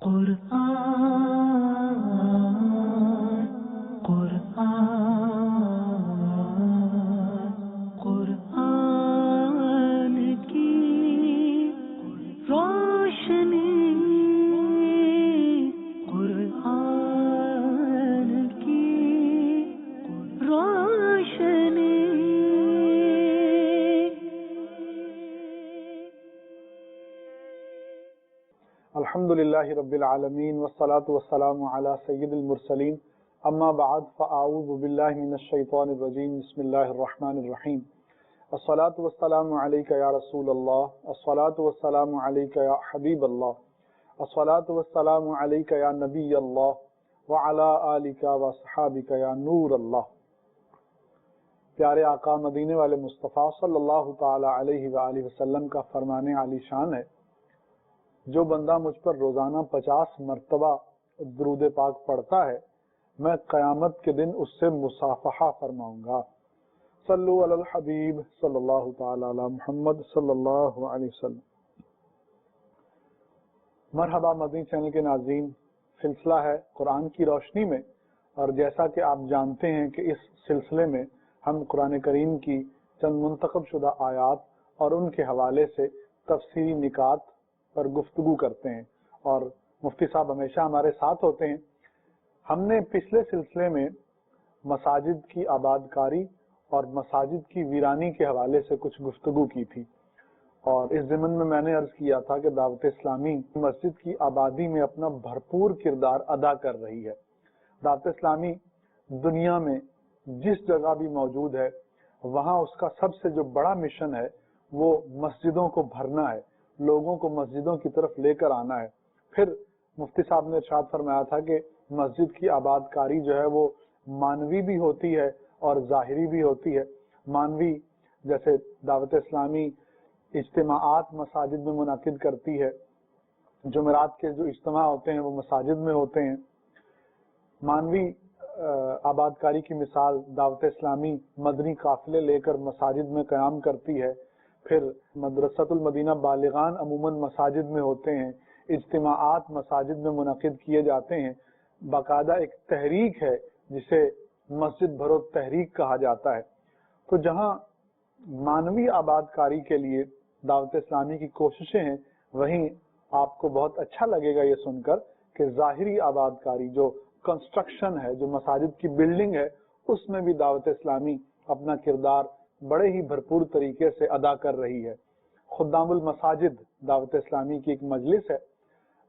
قرآن کی روشنی، قرآن کی روشنی۔ الحمد للہ رب العالمین والصلاة والسلام علی سید المرسلین، اما بعد فاعوذ باللہ من الشیطان الرجیم، بسم اللہ الرحمن الرحیم۔ الصلاة والسلام علیک یا رسول اللہ، الصلاة والسلام علیک یا حبیب اللہ، الصلاة والسلام علیک یا نبی اللہ، وعلی آلک واصحابک یا نور اللہ۔ پیارے آقا مدینے والے مصطفیٰ صلی اللہ تعالی علیہ وآلہ وسلم کا فرمان عالی شان ہے، جو بندہ مجھ پر روزانہ 50 مرتبہ درود پاک پڑھتا ہے، میں قیامت کے دن اس سے مصافحہ فرماؤں گا۔ صلو علی الحبیب صلی اللہ تعالی علی محمد صلی اللہ علیہ وسلم۔ مرحبا مدنی چینل کے ناظرین، سلسلہ ہے قرآن کی روشنی میں، اور جیسا کہ آپ جانتے ہیں کہ اس سلسلے میں ہم قرآن کریم کی چند منتخب شدہ آیات اور ان کے حوالے سے تفسیری نکات پر گفتگو کرتے ہیں، اور مفتی صاحب ہمیشہ ہمارے ساتھ ہوتے ہیں۔ ہم نے پچھلے سلسلے میں مساجد کی آباد کاری اور مساجد کی ویرانی کے حوالے سے کچھ گفتگو کی تھی، اور اس ضمن میں نے عرض کیا تھا کہ دعوت اسلامی مسجد کی آبادی میں اپنا بھرپور کردار ادا کر رہی ہے۔ دعوت اسلامی دنیا میں جس جگہ بھی موجود ہے، وہاں اس کا سب سے جو بڑا مشن ہے وہ مسجدوں کو بھرنا ہے، لوگوں کو مسجدوں کی طرف لے کر آنا ہے۔ پھر مفتی صاحب نے ارشاد فرمایا تھا کہ مسجد کی آباد کاری جو ہے وہ مانوی بھی ہوتی ہے اور ظاہری بھی ہوتی ہے۔ مانوی جیسے دعوت اسلامی اجتماعات مساجد میں منعقد کرتی ہے، جمعرات کے جو اجتماع ہوتے ہیں وہ مساجد میں ہوتے ہیں۔ مانوی آباد کاری کی مثال دعوت اسلامی مدنی قافلے لے کر مساجد میں قیام کرتی ہے۔ پھر مدرسۃ المدینہ بالغان عموماً مساجد میں ہوتے ہیں، اجتماعات مساجد میں منعقد کیے جاتے ہیں۔ باقاعدہ ایک تحریک ہے جسے مسجد بھرو تحریک کہا جاتا ہے۔ تو جہاں مانوی آباد کاری کے لیے دعوت اسلامی کی کوششیں ہیں، وہیں آپ کو بہت اچھا لگے گا یہ سن کر کہ ظاہری آباد کاری جو کنسٹرکشن ہے، جو مساجد کی بلڈنگ ہے، اس میں بھی دعوت اسلامی اپنا کردار بڑے ہی بھرپور طریقے سے ادا کر رہی ہے۔ خدام المساجد دعوت اسلامی کی ایک مجلس ہے،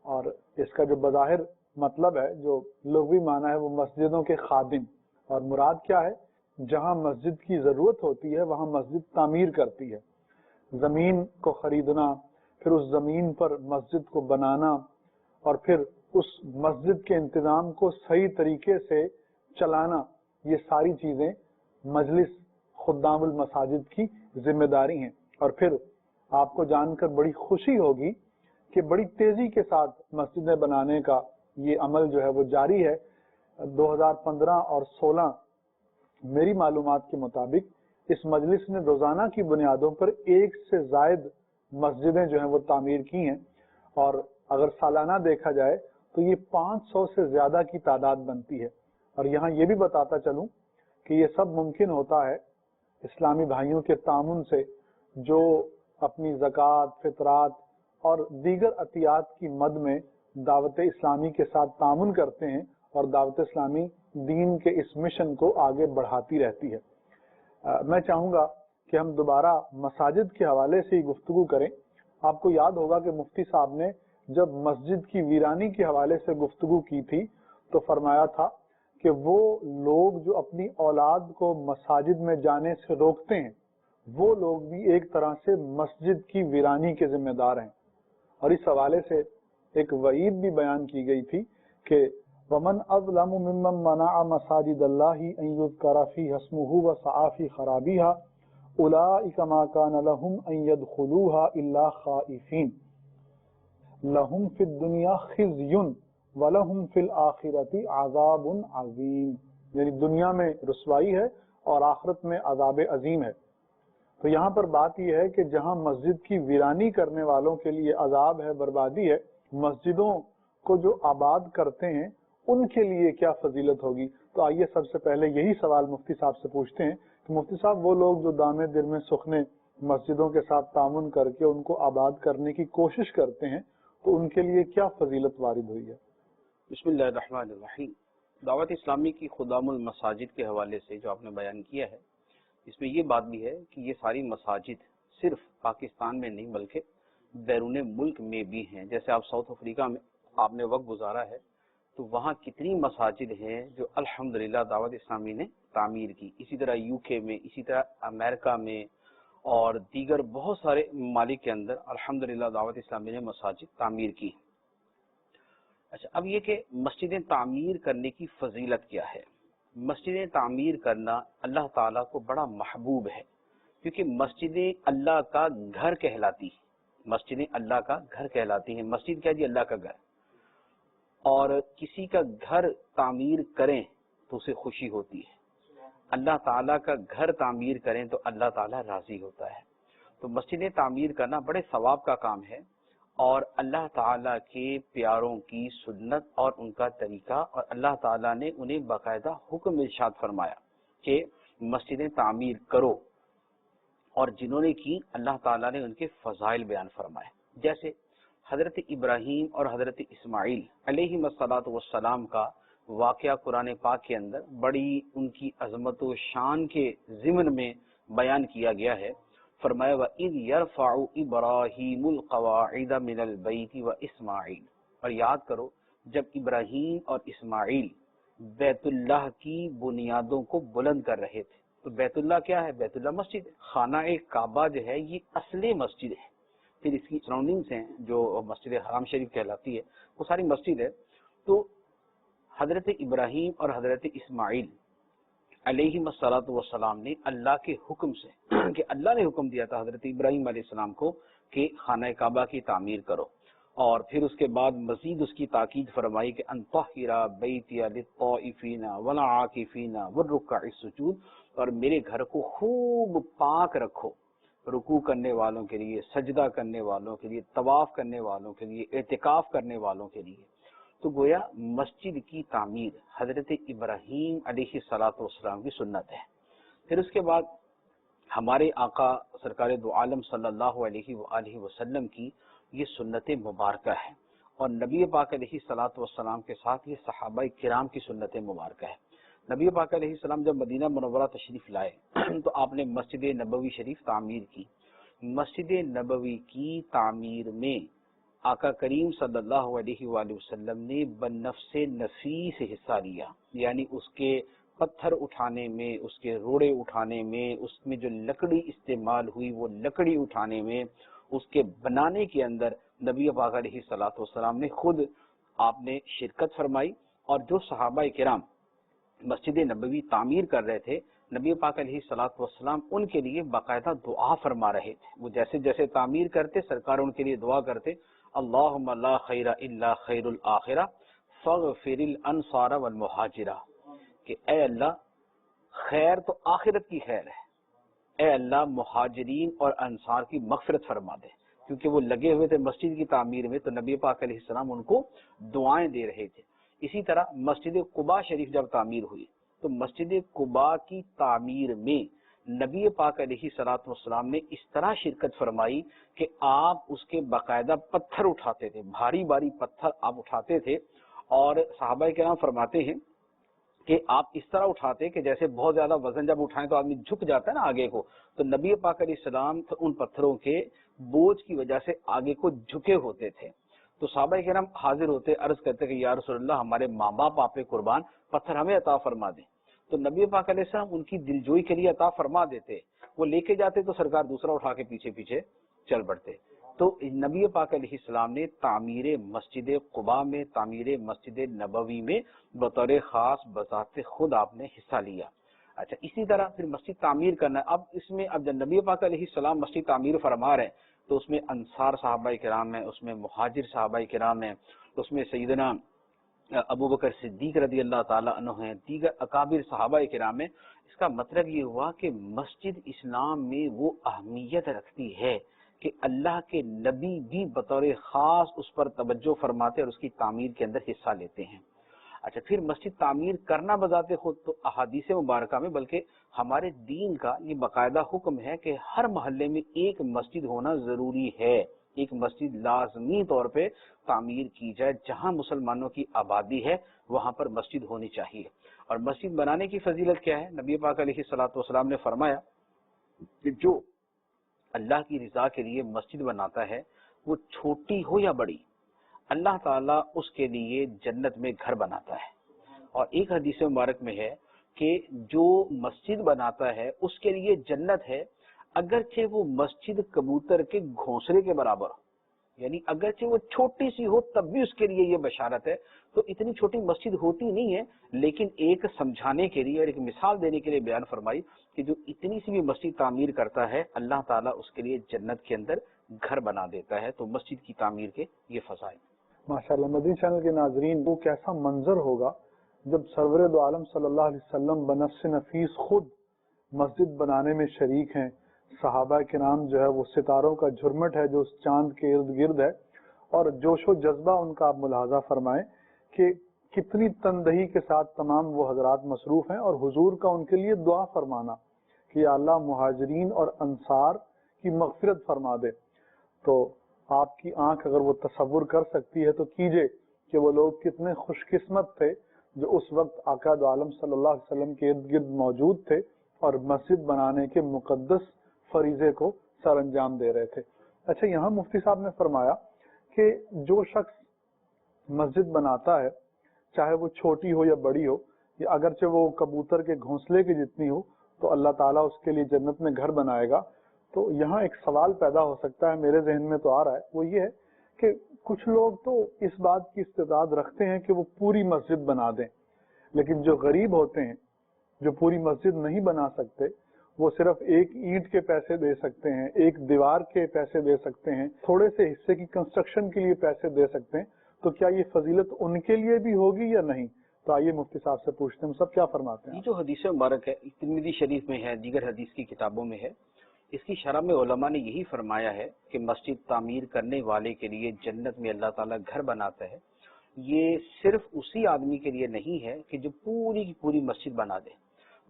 اور اس کا جو بظاہر مطلب ہے، جو لغوی معنی ہے، وہ مسجدوں کے خادم، اور مراد کیا ہے؟ جہاں مسجد کی ضرورت ہوتی ہے وہاں مسجد تعمیر کرتی ہے۔ زمین کو خریدنا، پھر اس زمین پر مسجد کو بنانا، اور پھر اس مسجد کے انتظام کو صحیح طریقے سے چلانا، یہ ساری چیزیں مجلس خدام المساجد کی ذمہ داری ہیں۔ اور پھر آپ کو جان کر بڑی خوشی ہوگی کہ بڑی تیزی کے ساتھ مسجدیں بنانے کا یہ عمل جو ہے وہ جاری ہے۔ 2015 اور 16 میری معلومات کے مطابق اس مجلس نے روزانہ کی بنیادوں پر 1 سے زائد مسجدیں جو ہیں وہ تعمیر کی ہیں، اور اگر سالانہ دیکھا جائے تو یہ 500 سے زیادہ کی تعداد بنتی ہے۔ اور یہاں یہ بھی بتاتا چلوں کہ یہ سب ممکن ہوتا ہے اسلامی بھائیوں کے تعاون سے، جو اپنی زکوٰۃ، فطرات اور دیگر عطیات کی مد میں دعوت اسلامی کے ساتھ تعاون کرتے ہیں، اور دعوت اسلامی دین کے اس مشن کو آگے بڑھاتی رہتی ہے۔ میں چاہوں گا کہ ہم دوبارہ مساجد کے حوالے سے ہی گفتگو کریں۔ آپ کو یاد ہوگا کہ مفتی صاحب نے جب مسجد کی ویرانی کے حوالے سے گفتگو کی تھی تو فرمایا تھا کہ وہ لوگ جو اپنی اولاد کو مساجد میں جانے سے روکتے ہیں، وہ لوگ بھی ایک طرح سے مسجد کی ویرانی کے ذمہ دار ہیں۔ اور اس حوالے سے ایک وعید بھی بیان کی گئی تھی کہ وَمَنْ أَظْلَمُ مِمَّنْ مَنَعَ مَسَاجِدَ اللَّهِ أَنْ يُذْكَرَ فِيهَا اسْمُهُ وَسَعَىٰ فِي خَرَابِهَا أُولَٰئِكَ مَا كَانَ لَهُمْ أَنْ يَدْخُلُوهَا إِلَّا خَائِفِينَ لَهُمْ فِي الدُّنْيَا خِزْيٌ وَلَهُمْ فِي الْآخِرَةِ عَذَابٌ عَظِيمٌ، یعنی دنیا میں رسوائی ہے اور آخرت میں عذاب عظیم ہے۔ تو یہاں پر بات یہ ہے کہ جہاں مسجد کی ویرانی کرنے والوں کے لیے عذاب ہے، بربادی ہے، مسجدوں کو جو آباد کرتے ہیں ان کے لیے کیا فضیلت ہوگی؟ تو آئیے سب سے پہلے یہی سوال مفتی صاحب سے پوچھتے ہیں کہ مفتی صاحب وہ لوگ جو دامے دل میں سخنے مسجدوں کے ساتھ تعاون کر کے ان کو آباد کرنے کی کوشش کرتے ہیں تو ان کے لیے کیا فضیلت وارد ہوئی ہے؟ بسم اللہ الرحمن الرحیم۔ دعوت اسلامی کی خدام المساجد کے حوالے سے جو آپ نے بیان کیا ہے، اس میں یہ بات بھی ہے کہ یہ ساری مساجد صرف پاکستان میں نہیں بلکہ بیرون ملک میں بھی ہیں۔ جیسے آپ ساؤتھ افریقہ میں آپ نے وقت گزارا ہے تو وہاں کتنی مساجد ہیں جو الحمدللہ دعوت اسلامی نے تعمیر کی۔ اسی طرح یو کے میں، اسی طرح امریکہ میں اور دیگر بہت سارے ممالک کے اندر الحمدللہ دعوت اسلامی نے مساجد تعمیر کی۔ اچھا، اب یہ کہ مسجدیں تعمیر کرنے کی فضیلت کیا ہے؟ مسجدیں تعمیر کرنا اللہ تعالیٰ کو بڑا محبوب ہے، کیونکہ مسجدیں اللہ کا گھر کہلاتی ہیں۔ مسجدیں اللہ کا گھر کہلاتی ہیں۔ مسجد کیا جی؟ اللہ کا گھر۔ اور کسی کا گھر تعمیر کریں تو اسے خوشی ہوتی ہے، اللہ تعالیٰ کا گھر تعمیر کریں تو اللہ تعالیٰ راضی ہوتا ہے۔ تو مسجدیں تعمیر کرنا بڑے ثواب کا کام ہے، اور اللہ تعالیٰ کے پیاروں کی سنت اور ان کا طریقہ، اور اللہ تعالیٰ نے انہیں باقاعدہ حکم ارشاد فرمایا کہ مسجدیں تعمیر کرو، اور جنہوں نے کی اللہ تعالیٰ نے ان کے فضائل بیان فرمائے۔ جیسے حضرت ابراہیم اور حضرت اسماعیل علیہ الصلاۃ والسلام کا واقعہ قرآن پاک کے اندر بڑی ان کی عظمت و شان کے ضمن میں بیان کیا گیا ہے۔ فرمایا وَإِذْ يَرْفَعُ إِبْرَاهِيمُ الْقَوَاعِدَ مِنَ الْبَيْتِ وَإِسْمَاعِيلُ، اور یاد کرو جب ابراہیم اور اسماعیل بیت اللہ کی بنیادوں کو بلند کر رہے تھے۔ تو بیت اللہ کیا ہے؟ بیت اللہ مسجد ہے۔ خانہ کعبہ جو ہے یہ اصل مسجد ہے، پھر اس کی سراؤنڈنگس ہیں جو مسجد حرام شریف کہلاتی ہے، وہ ساری مسجد ہے۔ تو حضرت ابراہیم اور حضرت اسماعیل علیہ الصلاۃ والسلام نے اللہ کے حکم سے کہ اللہ نے حکم دیا تھا حضرت ابراہیم علیہ السلام کو کہ خانہ کعبہ کی تعمیر کرو، اور پھر اس کے بعد مزید اس کی تاکید فرمائی کہ ان طہر بیتی للطائفین والعاکفین والرکع السجود، اور میرے گھر کو خوب پاک رکھو رکوع کرنے والوں کے لیے، سجدہ کرنے والوں کے لیے، طواف کرنے والوں کے لیے، اعتکاف کرنے والوں کے لیے۔ تو گویا مسجد کی تعمیر حضرت ابراہیم علیہ الصلاۃ والسلام کی سنت ہے۔ پھر اس کے بعد ہمارے آقا سرکار دو عالم صلی اللہ علیہ وآلہ وسلم کی یہ سنت مبارکہ ہے، اور نبی پاک علیہ الصلاۃ والسلام کے ساتھ یہ صحابہ کرام کی سنت مبارکہ ہے۔ نبی پاک علیہ السلام جب مدینہ منورہ تشریف لائے تو آپ نے مسجد نبوی شریف تعمیر کی۔ مسجد نبوی کی تعمیر میں آقا کریم صلی اللہ علیہ وآلہ وسلم نے بنفس نفیس حصہ لیا، یعنی اس کے پتھر اٹھانے میں، اس کے روڑے اٹھانے میں، اس میں جو لکڑی استعمال ہوئی وہ لکڑی اٹھانے میں، اس کے بنانے کے اندر نبی پاک علیہ الصلوۃ والسلام نے خود آپ نے شرکت فرمائی۔ اور جو صحابہ کرام مسجد نبوی تعمیر کر رہے تھے، نبی پاک علیہ الصلوۃ والسلام ان کے لیے باقاعدہ دعا فرما رہے تھے۔ وہ جیسے جیسے تعمیر کرتے سرکار ان کے لیے دعا کرتے، اللہم لا خیر الا خیر الآخرہ فاغفر الانصار والمہاجرہ، کہ اے اللہ خیر تو آخرت کی خیر ہے، اے اللہ مہاجرین اور انصار کی مغفرت فرما دے، کیونکہ وہ لگے ہوئے تھے مسجد کی تعمیر میں، تو نبی پاک علیہ السلام ان کو دعائیں دے رہے تھے۔ اسی طرح مسجد قباء شریف جب تعمیر ہوئی تو مسجد قباء کی تعمیر میں نبی پاک علیہ الصلوۃ والسلام نے اس طرح شرکت فرمائی کہ آپ اس کے باقاعدہ پتھر اٹھاتے تھے، بھاری بھاری پتھر آپ اٹھاتے تھے، اور صحابہ کرام فرماتے ہیں کہ آپ اس طرح اٹھاتے کہ جیسے بہت زیادہ وزن جب اٹھائیں تو آدمی جھک جاتا ہے نا آگے کو، تو نبی پاک علیہ السلام ان پتھروں کے بوجھ کی وجہ سے آگے کو جھکے ہوتے تھے۔ تو صحابہ کرام حاضر ہوتے، عرض کرتے کہ یا رسول اللہ ہمارے ماں باپ آپ پہ قربان، پتھر ہمیں عطا فرما دیں۔ تو نبی پاک علیہ السلام ان کی دلجوئی کے لیے عطا فرما دیتے، وہ لے کے جاتے تو سرکار دوسرا اٹھا کے پیچھے پیچھے چل پڑتے۔ تو نبی پاک علیہ السلام نے تعمیر مسجد قباء میں، تعمیر مسجد نبوی میں بطور خاص بذات خود آپ نے حصہ لیا۔ اچھا، اسی طرح پھر مسجد تعمیر کرنا، اب اس میں اب جب نبی پاک علیہ السلام مسجد تعمیر فرما رہے ہیں تو اس میں انصار صحابہ کرام ہیں، اس میں مہاجر صحابہ کرام ہیں، اس میں سیدنا ابو بکر صدیق رضی اللہ تعالیٰ عنہ ہیں، دیگر اکابر صحابہ کرام ہیں۔ اس کا مطلب یہ ہوا کہ مسجد اسلام میں وہ اہمیت رکھتی ہے کہ اللہ کے نبی بھی بطور خاص اس پر توجہ فرماتے اور اس کی تعمیر کے اندر حصہ لیتے ہیں۔ اچھا، پھر مسجد تعمیر کرنا بذات خود تو احادیث مبارکہ میں بلکہ ہمارے دین کا یہ باقاعدہ حکم ہے کہ ہر محلے میں ایک مسجد ہونا ضروری ہے، ایک مسجد لازمی طور پہ تعمیر کی جائے، جہاں مسلمانوں کی آبادی ہے وہاں پر مسجد ہونی چاہیے۔ اور مسجد بنانے کی فضیلت کیا ہے؟ نبی پاک علیہ الصلوۃ والسلام نے فرمایا کہ جو اللہ کی رضا کے لیے مسجد بناتا ہے، وہ چھوٹی ہو یا بڑی، اللہ تعالیٰ اس کے لیے جنت میں گھر بناتا ہے۔ اور ایک حدیث مبارک میں ہے کہ جو مسجد بناتا ہے اس کے لیے جنت ہے، اگرچہ وہ مسجد کبوتر کے گھونسلے کے برابر ہو، یعنی اگرچہ وہ چھوٹی سی ہو تب بھی اس کے لیے یہ بشارت ہے۔ تو اتنی چھوٹی مسجد ہوتی نہیں ہے، لیکن ایک سمجھانے کے لیے اور ایک مثال دینے کے لیے بیان فرمائی کہ جو اتنی سی بھی مسجد تعمیر کرتا ہے اللہ تعالیٰ اس کے لیے جنت کے اندر گھر بنا دیتا ہے۔ تو مسجد کی تعمیر کے یہ فضائل۔ ماشاءاللہ، مدنی چینل کے ناظرین، وہ کیسا منظر ہوگا جب سرور دو عالم صلی اللہ علیہ وسلم بنفس نفیس خود مسجد بنانے میں شریک ہیں۔ صحابہ کرام جو ہے وہ ستاروں کا جھرمٹ ہے جو اس چاند کے ارد گرد ہے، اور جوش و جذبہ ان کا آپ ملاحظہ فرمائیں کہ کتنی تندہی کے ساتھ تمام وہ حضرات مصروف ہیں، اور حضور کا ان کے لیے دعا فرمانا کہ یا اللہ مہاجرین اور انصار کی مغفرت فرما دے۔ تو آپ کی آنکھ اگر وہ تصور کر سکتی ہے تو کیجئے کہ وہ لوگ کتنے خوش قسمت تھے جو اس وقت آقا دو عالم صلی اللہ علیہ وسلم کے ارد گرد موجود تھے اور مسجد بنانے کے مقدس فریضے کو سر انجام دے رہے تھے۔ اچھا، یہاں مفتی صاحب نے فرمایا کہ جو شخص مسجد بناتا ہے، چاہے وہ چھوٹی ہو یا بڑی ہو، یا اگرچہ وہ کبوتر کے گھونسلے کی جتنی ہو، تو اللہ تعالیٰ اس کے لیے جنت میں گھر بنائے گا۔ تو یہاں ایک سوال پیدا ہو سکتا ہے، میرے ذہن میں تو آ رہا ہے، وہ یہ ہے کہ کچھ لوگ تو اس بات کی استعداد رکھتے ہیں کہ وہ پوری مسجد بنا دیں، لیکن جو غریب ہوتے ہیں، جو پوری مسجد نہیں بنا سکتے، وہ صرف ایک اینٹ کے پیسے دے سکتے ہیں، ایک دیوار کے پیسے دے سکتے ہیں، تھوڑے سے حصے کی کنسٹرکشن کے لیے پیسے دے سکتے ہیں، تو کیا یہ فضیلت ان کے لیے بھی ہوگی یا نہیں؟ تو آئیے مفتی صاحب سے پوچھتے ہیں، سب کیا فرماتے ہیں؟ یہ جو حدیث مبارک ہے ترمذی شریف میں ہے، دیگر حدیث کی کتابوں میں ہے، اس کی شرح میں علماء نے یہی فرمایا ہے کہ مسجد تعمیر کرنے والے کے لیے جنت میں اللہ تعالیٰ گھر بناتا ہے۔ یہ صرف اسی آدمی کے لیے نہیں ہے کہ جو پوری کی پوری مسجد بنا دے،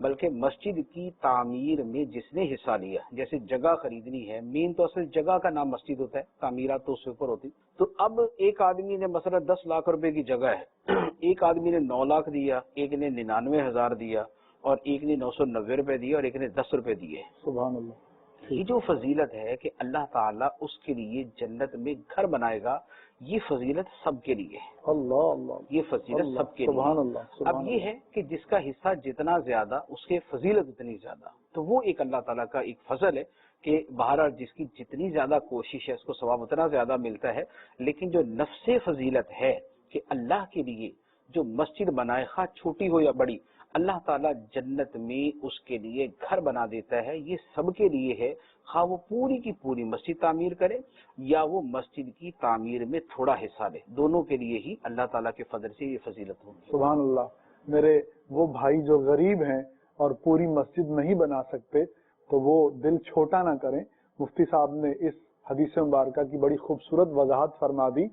بلکہ مسجد کی تعمیر میں جس نے حصہ لیا، جیسے جگہ خریدنی ہے، مین تو اصل جگہ کا نام مسجد ہوتا ہے، تعمیرات تو اس سے اوپر ہوتی۔ تو اب ایک آدمی نے مثلا 10 لاکھ روپے کی جگہ ہے، ایک آدمی نے 9 لاکھ دیا، ایک نے 99,000 دیا، اور ایک نے 990 روپے دیے، اور ایک نے 10 روپے دیے۔ سبحان اللہ۔ یہ جو فضیلت ہے کہ اللہ تعالیٰ اس کے لیے جنت میں گھر بنائے گا، یہ فضیلت سب کے لیے ہے، اللہ اللہ، یہ فضیلت سب کے سبحان لیے۔ اللہ۔ اب یہ ہے کہ جس کا حصہ جتنا زیادہ اس کے فضیلت اتنی زیادہ، تو وہ ایک اللہ تعالیٰ کا ایک فضل ہے کہ بہرحال جس کی جتنی زیادہ کوشش ہے اس کو ثواب اتنا زیادہ ملتا ہے۔ لیکن جو نفس فضیلت ہے کہ اللہ کے لیے جو مسجد بنائے، خواہ چھوٹی ہو یا بڑی، اللہ تعالیٰ جنت میں اس کے لیے گھر بنا دیتا ہے، یہ سب کے لیے ہے، خواہ وہ پوری کی پوری مسجد تعمیر کرے یا وہ مسجد کی تعمیر میں تھوڑا حصہ لے، دونوں کے لیے ہی اللہ تعالیٰ کے فضل سے یہ فضیلت ہوگی۔ سبحان اللہ۔ میرے وہ بھائی جو غریب ہیں اور پوری مسجد نہیں بنا سکتے، تو وہ دل چھوٹا نہ کریں۔ مفتی صاحب نے اس حدیث مبارکہ کی بڑی خوبصورت وضاحت فرما دی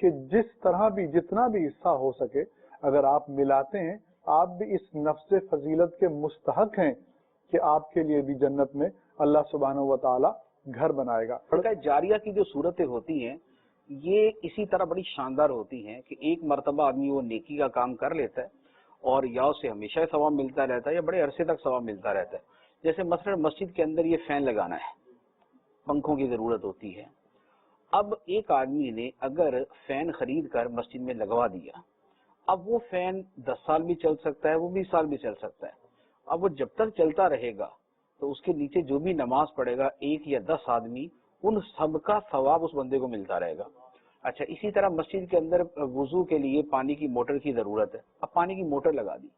کہ جس طرح بھی جتنا بھی حصہ ہو سکے اگر آپ ملاتے ہیں، آپ بھی اس نفس فضیلت کے مستحق ہیں کہ آپ کے لیے بھی جنت میں اللہ سبحانہ و تعالی گھر بنائے گا۔ صدقہ جاریہ کی جو صورتیں ہوتی ہیں یہ اسی طرح بڑی شاندار ہوتی ہیں کہ ایک مرتبہ آدمی وہ نیکی کا کام کر لیتا ہے اور یا اسے ہمیشہ ثواب ملتا رہتا ہے یا بڑے عرصے تک ثواب ملتا رہتا ہے۔ جیسے مثلا مسجد کے اندر یہ فین لگانا ہے، پنکھوں کی ضرورت ہوتی ہے۔ اب ایک آدمی نے اگر فین خرید کر مسجد میں لگوا دیا، اب وہ فین 10 سال بھی چل سکتا ہے، وہ 20 سال بھی چل سکتا ہے۔ اب وہ جب تک چلتا رہے گا تو اس کے نیچے جو بھی نماز پڑھے گا 1 یا 10 آدمی، ان سب کا ثواب اس بندے کو ملتا رہے گا۔ اچھا، اسی طرح مسجد کے اندر وضو کے لیے پانی کی موٹر کی ضرورت ہے، اب پانی کی موٹر لگا دی،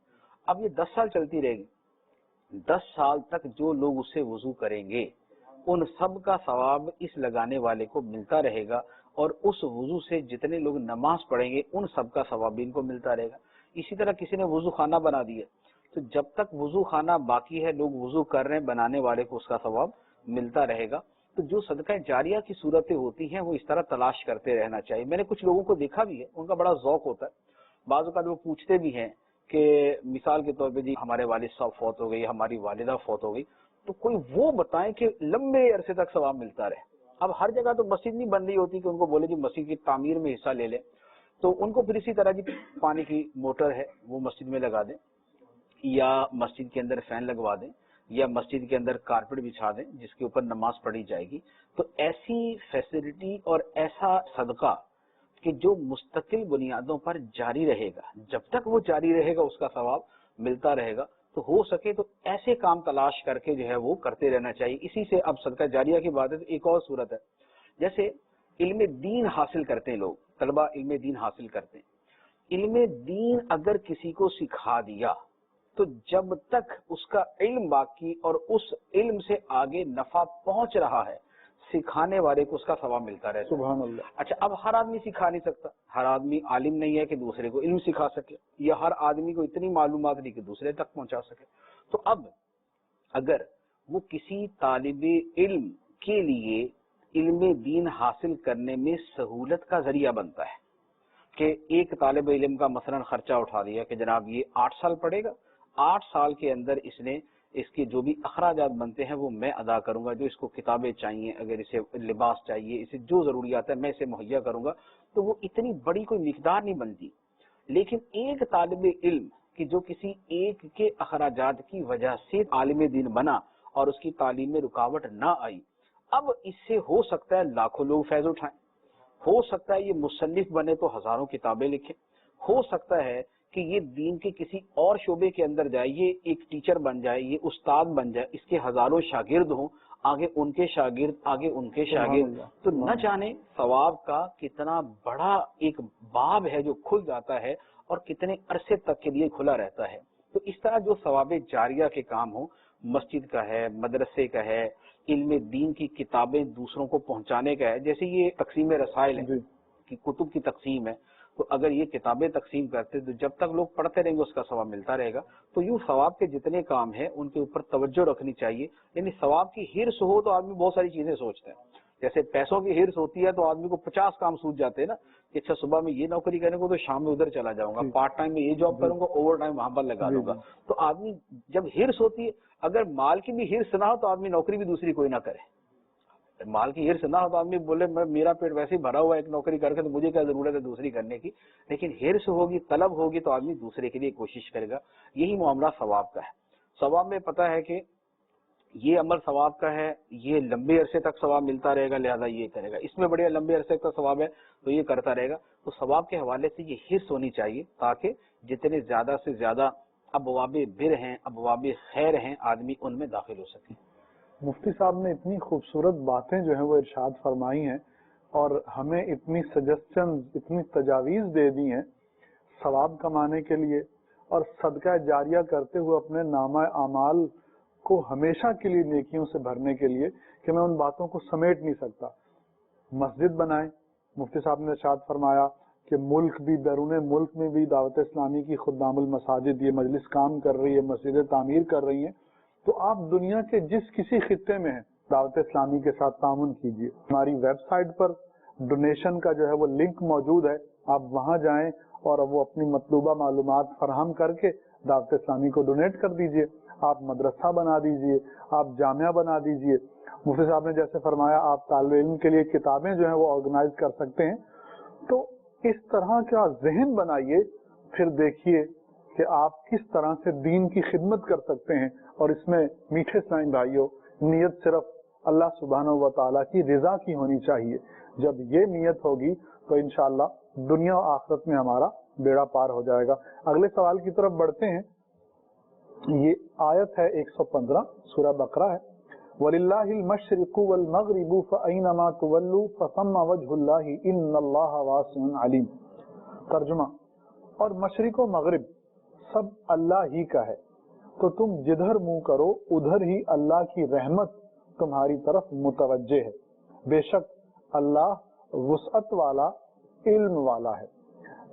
اب یہ 10 سال چلتی رہے گی، 10 سال تک جو لوگ اس سے وضو کریں گے ان سب کا ثواب اس لگانے والے کو ملتا رہے گا، اور اس وضو سے جتنے لوگ نماز پڑھیں گے ان سب کا ثواب بھی ان کو ملتا رہے گا۔ اسی طرح کسی نے وضو خانہ بنا دیا تو جب تک وضو خانہ باقی ہے، لوگ وضو کر رہے ہیں، بنانے والے کو اس کا ثواب ملتا رہے گا۔ تو جو صدقہ جاریہ کی صورتیں ہوتی ہیں وہ اس طرح تلاش کرتے رہنا چاہیے. میں نے کچھ لوگوں کو دیکھا بھی ہے, ان کا بڑا ذوق ہوتا ہے. بعض اوقات وہ پوچھتے بھی ہیں کہ مثال کے طور پہ جی ہمارے والد صاحب فوت ہو گئی, ہماری والدہ فوت ہو گئی, تو کوئی وہ بتائیں کہ لمبے عرصے تک ثواب ملتا رہے. اب ہر جگہ تو مسجد نہیں بن رہی ہوتی کہ ان کو بولے جی مسجد کی تعمیر میں حصہ لے لیں, تو ان کو پھر اسی طرح جی پانی کی موٹر ہے وہ مسجد میں لگا دیں, یا مسجد کے اندر فین لگوا دیں, یا مسجد کے اندر کارپیٹ بچھا دیں جس کے اوپر نماز پڑھی جائے گی. تو ایسی فیسلٹی اور ایسا صدقہ کہ جو مستقل بنیادوں پر جاری رہے گا, جب تک وہ جاری رہے گا اس کا ثواب ملتا رہے گا, تو ہو سکے تو ایسے کام تلاش کر کے جو ہے وہ کرتے رہنا چاہیے. اسی سے اب صدقہ جاریہ کی بات ہے تو ایک اور صورت ہے, جیسے علم دین حاصل کرتے ہیں لوگ, طلبہ علم دین حاصل کرتے ہیں. علم دین اگر کسی کو سکھا دیا تو جب تک اس کا علم باقی اور اس علم سے آگے نفع پہنچ رہا ہے, سکھانے والے کو اس کا ثواب ملتا رہتا ہے. سبحان اللہ. اچھا, اب ہر آدمی سکھا نہیں سکتا, ہر آدمی عالم نہیں ہے کہ دوسرے کو علم سکھا سکے, یا ہر آدمی کو اتنی معلومات نہیں کہ دوسرے تک پہنچا سکے. تو اب اگر وہ کسی طالب علم کے لیے علم دین حاصل کرنے میں سہولت کا ذریعہ بنتا ہے کہ ایک طالب علم کا مثلا خرچہ اٹھا دیا کہ جناب یہ 8 سال پڑھے گا, 8 سال کے اندر اس نے اس کے جو بھی اخراجات بنتے ہیں وہ میں ادا کروں گا, جو اس کو کتابیں چاہیے, اگر اسے لباس چاہیے, اسے جو ضروریات ہے میں اسے مہیا کروں گا. تو وہ اتنی بڑی کوئی مقدار نہیں بنتی. لیکن ایک طالب علم کہ جو کسی ایک کے اخراجات کی وجہ سے عالم دین بنا اور اس کی تعلیم میں رکاوٹ نہ آئی, اب اس سے ہو سکتا ہے لاکھوں لوگ فیض اٹھائیں, ہو سکتا ہے یہ مصنف بنے تو ہزاروں کتابیں لکھیں, ہو سکتا ہے کہ یہ دین کے کسی اور شعبے کے اندر جائے, یہ ایک ٹیچر بن جائے, یہ استاد بن جائے, اس کے ہزاروں شاگرد ہوں, آگے ان کے شاگرد, آگے ان کے شاگرد. تو نہ جانے ثواب کا کتنا بڑا ایک باب ہے جو کھل جاتا ہے اور کتنے عرصے تک کے لیے کھلا رہتا ہے. تو اس طرح جو ثواب جاریہ کے کام ہوں, مسجد کا ہے, مدرسے کا ہے, علم دین کی کتابیں دوسروں کو پہنچانے کا ہے, جیسے یہ تقسیم رسائل ہے کہ کتب کی تقسیم ہے, تو اگر یہ کتابیں تقسیم کرتے تو جب تک لوگ پڑھتے رہیں گے اس کا ثواب ملتا رہے گا. تو یوں ثواب کے جتنے کام ہیں ان کے اوپر توجہ رکھنی چاہیے. یعنی ثواب کی ہرس ہو تو آدمی بہت ساری چیزیں سوچتا ہے, جیسے پیسوں کی ہرس ہوتی ہے تو آدمی کو 50 کام سوچ جاتے ہیں نا, کہ اچھا صبح میں یہ نوکری کرنے کو تو شام میں ادھر چلا جاؤں گا, پارٹ ٹائم میں یہ جاب کروں گا, اوور ٹائم وہاں پر لگا دوں گا. تو آدمی جب ہرس ہوتی ہے, اگر مال کی بھی ہرس نہ ہو تو آدمی نوکری بھی دوسری کوئی نہ کرے. مال کی ہرس نہ ہو تو آدمی بولے میرا پیٹ ویسے ہی بھرا ہوا ہے ایک نوکری کر کے, تو مجھے کیا ضرورت ہے دوسری کرنے کی. لیکن ہرس ہوگی, طلب ہوگی, تو آدمی دوسرے کے لیے کوشش کرے گا. یہی معاملہ ثواب کا ہے. ثواب میں پتہ ہے کہ یہ عمل ثواب کا ہے, یہ لمبے عرصے تک ثواب ملتا رہے گا, لہذا یہ کرے گا. اس میں بڑے لمبے عرصے کا ثواب ہے تو یہ کرتا رہے گا. تو ثواب کے حوالے سے یہ ہرس ہونی چاہیے تاکہ جتنے زیادہ سے زیادہ ابواب بر ہیں, ابواب خیر ہیں, آدمی ان میں داخل ہو سکے. مفتی صاحب نے اتنی خوبصورت باتیں جو ہیں وہ ارشاد فرمائی ہیں اور ہمیں اتنی سجیشن, اتنی تجاویز دے دی ہیں ثواب کمانے کے لیے اور صدقہ جاریہ کرتے ہوئے اپنے نامہ اعمال کو ہمیشہ کے لیے نیکیوں سے بھرنے کے لیے, کہ میں ان باتوں کو سمیٹ نہیں سکتا. مسجد بنائیں, مفتی صاحب نے ارشاد فرمایا کہ ملک بھی, بیرون ملک میں بھی دعوت اسلامی کی خدام المساجد یہ مجلس کام کر رہی ہے, مسجدیں تعمیر کر رہی ہیں. تو آپ دنیا کے جس کسی خطے میں ہیں دعوت اسلامی کے ساتھ تعاون کیجیے. ہماری ویب سائٹ پر ڈونیشن کا جو ہے وہ لنک موجود ہے, آپ وہاں جائیں اور وہ اپنی مطلوبہ معلومات فراہم کر کے دعوت اسلامی کو ڈونیٹ کر دیجیے. آپ مدرسہ بنا دیجیے, آپ جامعہ بنا دیجیے. مفتی صاحب نے جیسے فرمایا آپ طالب علم کے لیے کتابیں جو ہیں وہ آرگنائز کر سکتے ہیں. تو اس طرح کا ذہن بنائیے, پھر دیکھیے کہ آپ کس طرح سے دین کی خدمت کر سکتے ہیں. اور اس میں میٹھے اسلامی بھائیوں, نیت صرف اللہ سبحانہ و تعالیٰ کی رضا کی ہونی چاہیے. جب یہ نیت ہوگی تو انشاءاللہ دنیا و آخرت میں ہمارا بیڑا پار ہو جائے گا. اگلے سوال کی طرف بڑھتے ہیں. یہ آیت ہے 115 سورہ بقرہ ہے, وَلِلَّهِ الْمَشْرِقُ وَالْمَغْرِبُ فَأَيْنَمَا تُوَلُّوا فَثَمَّ وَجْهُ اللَّهِ إِنَّ اللَّهَ وَاسِعٌ عَلِيمٌ. ترجمہ, اور مشرق و مغرب سب اللہ ہی کا ہے, تو تم جدھر منہ کرو ادھر ہی اللہ کی رحمت تمہاری طرف متوجہ ہے. بے شک اللہ وسعت والا, علم والا ہے.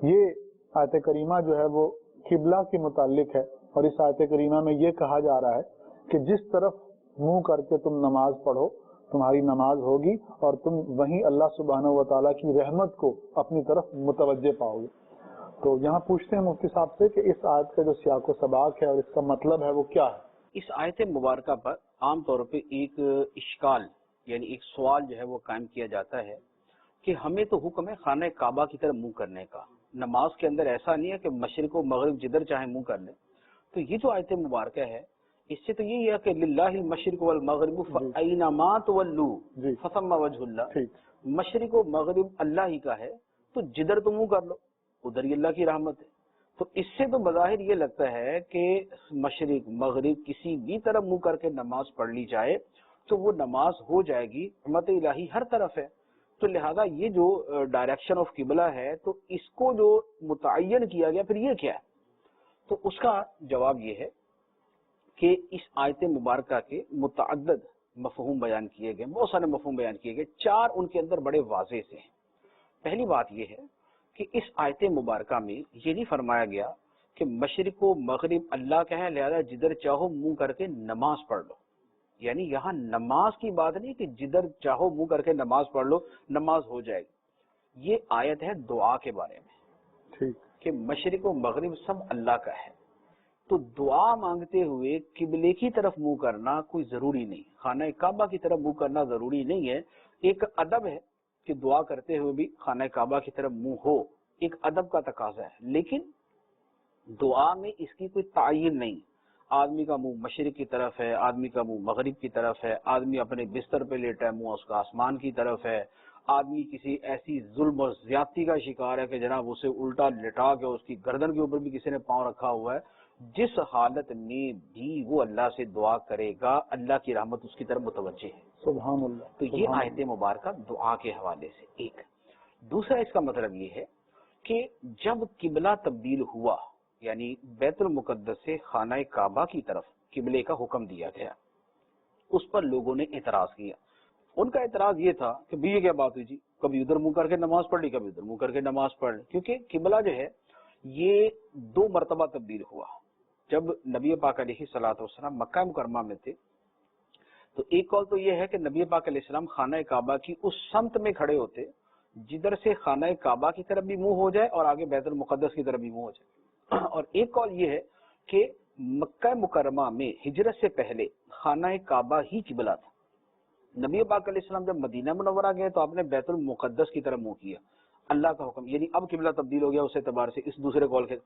یہ آیت کریمہ جو ہے وہ قبلہ کے متعلق ہے, اور اس آیت کریمہ میں یہ کہا جا رہا ہے کہ جس طرف منہ کر کے تم نماز پڑھو تمہاری نماز ہوگی اور تم وہیں اللہ سبحانہ و تعالیٰ کی رحمت کو اپنی طرف متوجہ پاؤ گے۔ تو یہاں پوچھتے ہیں مفتی صاحب سے کہ اس آیت کا جو سیاق و سباق ہے اور اس کا مطلب ہے وہ کیا ہے؟ اس آیت مبارکہ پر عام طور پہ ایک اشکال یعنی ایک سوال جو ہے وہ قائم کیا جاتا ہے کہ ہمیں تو حکم ہے خانہ کعبہ کی طرف منہ کرنے کا، نماز کے اندر ایسا نہیں ہے کہ مشرق و مغرب جدھر چاہے منہ کر لیں۔ تو یہ جو آیت مبارکہ ہے اس سے تو یہی ہے کہ للہ المشرق والمغرب فأینما تولوا فثم وجہ اللہ، مشرق و مغرب اللہ ہی کا ہے تو جدھر تم منہ کر لو ادھر ہی اللہ کی رحمت ہے۔ تو اس سے تو بظاہر یہ لگتا ہے کہ مشرق مغرب کسی بھی طرف منہ کر کے نماز پڑھ لی جائے تو وہ نماز ہو جائے گی، رحمت الہی ہر طرف ہے۔ تو لہذا یہ جو ڈائریکشن آف قبلہ ہے تو اس کو جو متعین کیا گیا پھر یہ کیا ہے؟ تو اس کا جواب یہ ہے کہ اس آیت مبارکہ کے متعدد مفہوم بیان کیے گئے، بہت سارے مفہوم بیان کیے گئے، چار ان کے اندر بڑے واضح سے ہیں۔ پہلی بات یہ ہے کہ اس آیت مبارکہ میں یہ نہیں فرمایا گیا کہ مشرق و مغرب اللہ کا ہے لہذا جدھر چاہو منہ کر کے نماز پڑھ لو، یعنی یہاں نماز کی بات نہیں کہ جدھر چاہو منہ کر کے نماز پڑھ لو نماز ہو جائے گی۔ یہ آیت ہے دعا کے بارے میں کہ مشرق و مغرب سب اللہ کا ہے، تو دعا مانگتے ہوئے قبلے کی طرف منہ کرنا کوئی ضروری نہیں، خانہ کعبہ کی طرف منہ کرنا ضروری نہیں ہے۔ ایک ادب ہے کہ دعا کرتے ہوئے بھی خانہ کعبہ کی طرف منہ ہو، ایک ادب کا تقاضا ہے، لیکن دعا میں اس کی کوئی تعین نہیں۔ آدمی کا منہ مشرق کی طرف ہے، آدمی کا منہ مغرب کی طرف ہے، آدمی اپنے بستر پہ لیٹا ہے منہ اس کا آسمان کی طرف ہے، آدمی کسی ایسی ظلم اور زیادتی کا شکار ہے کہ جناب اسے الٹا لٹا کے اس کی گردن کے اوپر بھی کسی نے پاؤں رکھا ہوا ہے، جس حالت میں بھی وہ اللہ سے دعا کرے گا اللہ کی رحمت اس کی طرف متوجہ ہے۔ سبحان اللہ۔ تو یہ آیت مبارکہ دعا کے حوالے سے ایک۔ دوسرا اس کا مطلب یہ ہے کہ جب قبلہ تبدیل ہوا یعنی بیت المقدس سے خانہ کعبہ کی طرف قبلے کا حکم دیا گیا، اس پر لوگوں نے اعتراض کیا۔ ان کا اعتراض یہ تھا کہ بھی یہ کیا بات ہوئی جی، کبھی ادھر منہ کر کے نماز پڑھ لی کبھی ادھر منہ کر کے نماز پڑھ لی، کیونکہ قبلہ جو ہے یہ 2 مرتبہ تبدیل ہوا۔ جب نبی پاک علیہ الصلوۃ والسلام مکہ مکرمہ میں تھے تو ایک قول تو یہ ہے کہ نبی پاک علیہ السلام خانہ کعبہ کی اس سمت میں کھڑے ہوتے جدھر سے خانہ کعبہ کی طرف بھی منہ ہو جائے اور آگے بیت المقدس کی طرف بھی منہ ہو جائے، اور ایک قول یہ ہے کہ مکہ مکرمہ میں ہجرت سے پہلے خانہ کعبہ ہی قبلہ تھا۔ نبی پاک علیہ السلام جب مدینہ منورہ گئے تو آپ نے بیت المقدس کی طرف منہ کیا، اللہ کا حکم، یعنی اب قبلہ تبدیل ہو گیا اس اعتبار سے، اس دوسرے قول کے۔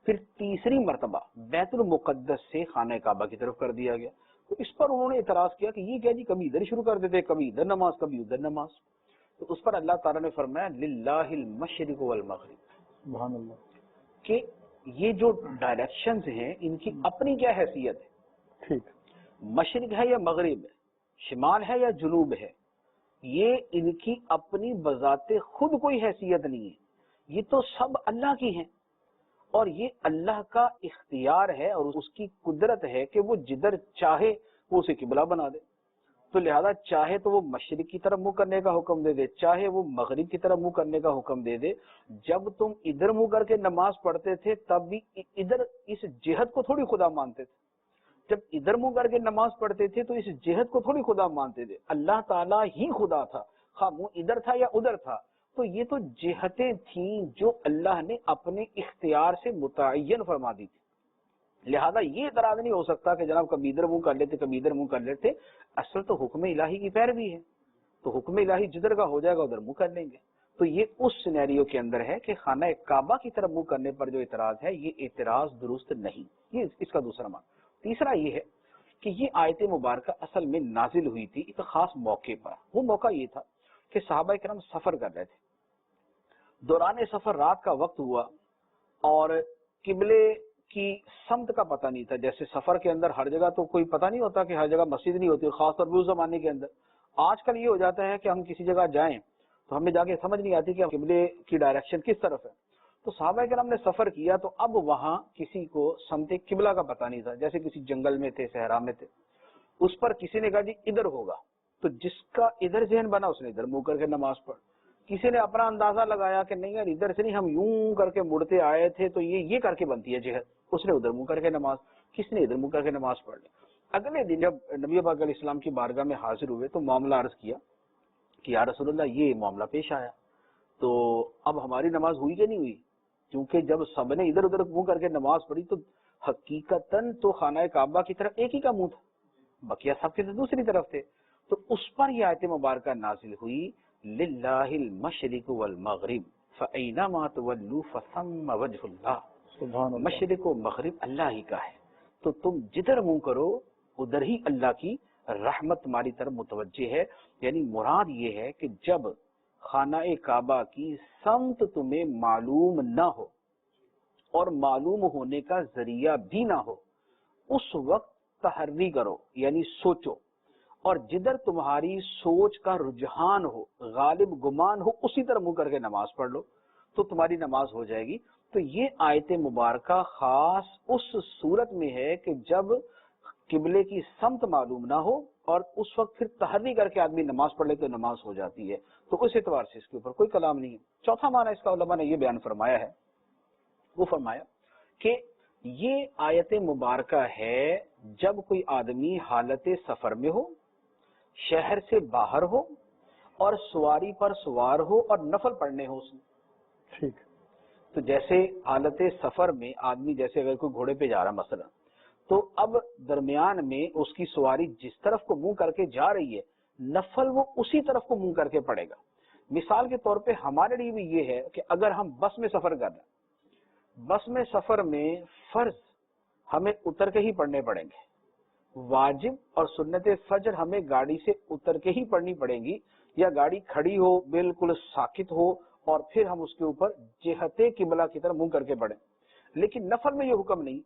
پھر تیسری مرتبہ بیت المقدس سے خانہ کعبہ کی طرف کر دیا گیا، تو اس پر انہوں نے اعتراض کیا کہ یہ کیا جی، کبھی ادھر شروع کر دیتے، کبھی ادھر نماز کبھی ادھر نماز۔ تو اس پر اللہ تعالیٰ نے فرمایا للہ المشرق والمغرب، سبحان اللہ، کہ یہ جو ڈائریکشنز ہیں ان کی اپنی کیا حیثیت ہے، ٹھیک، مشرق ہے یا مغرب ہے، شمال ہے یا جنوب ہے، یہ ان کی اپنی بذات خود کوئی حیثیت نہیں ہے، یہ تو سب اللہ کی ہیں، اور یہ اللہ کا اختیار ہے اور اس کی قدرت ہے کہ وہ جدھر چاہے وہ اسے قبلہ بنا دے۔ تو لہذا چاہے تو وہ مشرق کی طرف منہ کرنے کا حکم دے دے، چاہے وہ مغرب کی طرف منہ کرنے کا حکم دے دے۔ جب تم ادھر منہ کر کے نماز پڑھتے تھے تب بھی ادھر اس جہت کو تھوڑی خدا مانتے تھے، جب ادھر منہ کر کے نماز پڑھتے تھے تو اس جہت کو تھوڑی خدا مانتے تھے، اللہ تعالیٰ ہی خدا تھا، خواہ منہ ادھر تھا یا ادھر تھا۔ تو یہ تو جہتیں تھیں جو اللہ نے اپنے اختیار سے متعین فرما دی تھی، لہذا یہ اعتراض نہیں ہو سکتا کہ جناب کبھی ادھر منہ کر لیتے کبھی ادھر منہ کر لیتے۔ اصل تو حکم الہی کی پیروی ہے، تو حکم الہی جدھر کا ہو جائے گا ادھر منہ کر لیں گے۔ تو یہ اس سینیریو کے اندر ہے کہ خانہ کعبہ کی طرف منہ کرنے پر جو اعتراض ہے یہ اعتراض درست نہیں، یہ اس کا دوسرا معنی۔ تیسرا یہ ہے کہ یہ آیت مبارکہ اصل میں نازل ہوئی تھی ایک خاص موقع پر۔ وہ موقع یہ تھا کہ صحابہ کرام سفر کر رہے تھے، دوران سفر رات کا وقت ہوا اور قبلے کی سمت کا پتہ نہیں تھا۔ جیسے سفر کے اندر ہر جگہ تو کوئی پتہ نہیں ہوتا کہ ہر جگہ مسجد نہیں ہوتی، خاص طور پر اس زمانے کے اندر۔ آج کل یہ ہو جاتا ہے کہ ہم کسی جگہ جائیں تو ہمیں جا کے سمجھ نہیں آتی کہ قبلے کی ڈائریکشن کس طرف ہے۔ تو صحابہ کرام نے سفر کیا تو اب وہاں کسی کو سمت قبلہ کا پتہ نہیں تھا، جیسے کسی جنگل میں تھے، صحرا میں تھے، اس پر کسی نے کہا جی ادھر ہوگا، تو جس کا ادھر ذہن بنا اس نے ادھر منہ کر کے نماز پڑھ۔ کسی نے اپنا اندازہ لگایا کہ نہیں یار ادھر سے نہیں، ہم یوں کر کے مڑتے آئے تھے تو یہ کر کے بنتی ہے جہت، اس نے ادھر منہ کر کے نماز، کس نے ادھر منہ کر کے نماز پڑھ لی۔ اگلے دن جب نبی پاک علیہ السلام کی بارگاہ میں حاضر ہوئے تو معاملہ عرض کیا کہ یا رسول اللہ یہ معاملہ پیش آیا، تو اب ہماری نماز ہوئی کہ نہیں ہوئی؟ کیونکہ جب سب نے ادھر ادھر منہ کر کے نماز پڑھی تو حقیقتاً تو خانہ کعبہ کی طرف ایک ہی کا منہ تھا، بقیہ سب کے دوسری طرف تھے. تو اس پر یہ آیت مبارکہ نازل ہوئی للہ المشرق والمغرب فأینما تولوا فثم وجہ اللہ. سبحان اللہ. مشرق و مغرب اللہ ہی کا ہے، تو تم جدھر منہ کرو ادھر ہی اللہ کی رحمت تمہاری طرف متوجہ ہے. یعنی مراد یہ ہے کہ جب خانہ کعبہ کی سمت تمہیں معلوم نہ ہو اور معلوم ہونے کا ذریعہ بھی نہ ہو، اس وقت تحری کرو، یعنی سوچو، اور جدھر تمہاری سوچ کا رجحان ہو، غالب گمان ہو، اسی طرح منہ کر کے نماز پڑھ لو تو تمہاری نماز ہو جائے گی. تو یہ آیت مبارکہ خاص اس صورت میں ہے کہ جب قبلے کی سمت معلوم نہ ہو اور اس وقت پھر تحری کر کے آدمی نماز پڑھ لے تو نماز ہو جاتی ہے. تو اس اعتبار سے اس کے اوپر کوئی کلام نہیں ہے. چوتھا معنی اس کا علماء نے یہ بیان فرمایا ہے، وہ فرمایا کہ یہ آیت مبارکہ ہے جب کوئی آدمی حالت سفر میں ہو، شہر سے باہر ہو اور سواری پر سوار ہو اور نفل پڑھنے ہو اس نے. ٹھیک. تو جیسے حالت سفر میں آدمی جیسے اگر کوئی گھوڑے پہ جا رہا مثلا، تو اب درمیان میں اس کی سواری جس طرف کو منہ کر کے جا رہی ہے نفل وہ اسی طرف کو منہ کر کے پڑے گا. مثال کے طور پہ ہمارے لیے بھی یہ ہے کہ اگر ہم بس میں سفر کر رہے ہیں، بس میں سفر میں فرض ہمیں اتر کے ہی پڑھنے پڑیں گے، واجب اور سنت فجر ہمیں گاڑی سے اتر کے ہی پڑھنی پڑیں گی، یا گاڑی کھڑی ہو بالکل ساکت ہو اور پھر ہم اس کے اوپر جہت قبلہ کی طرف منہ کر کے پڑھیں. لیکن نفل میں یہ حکم نہیں.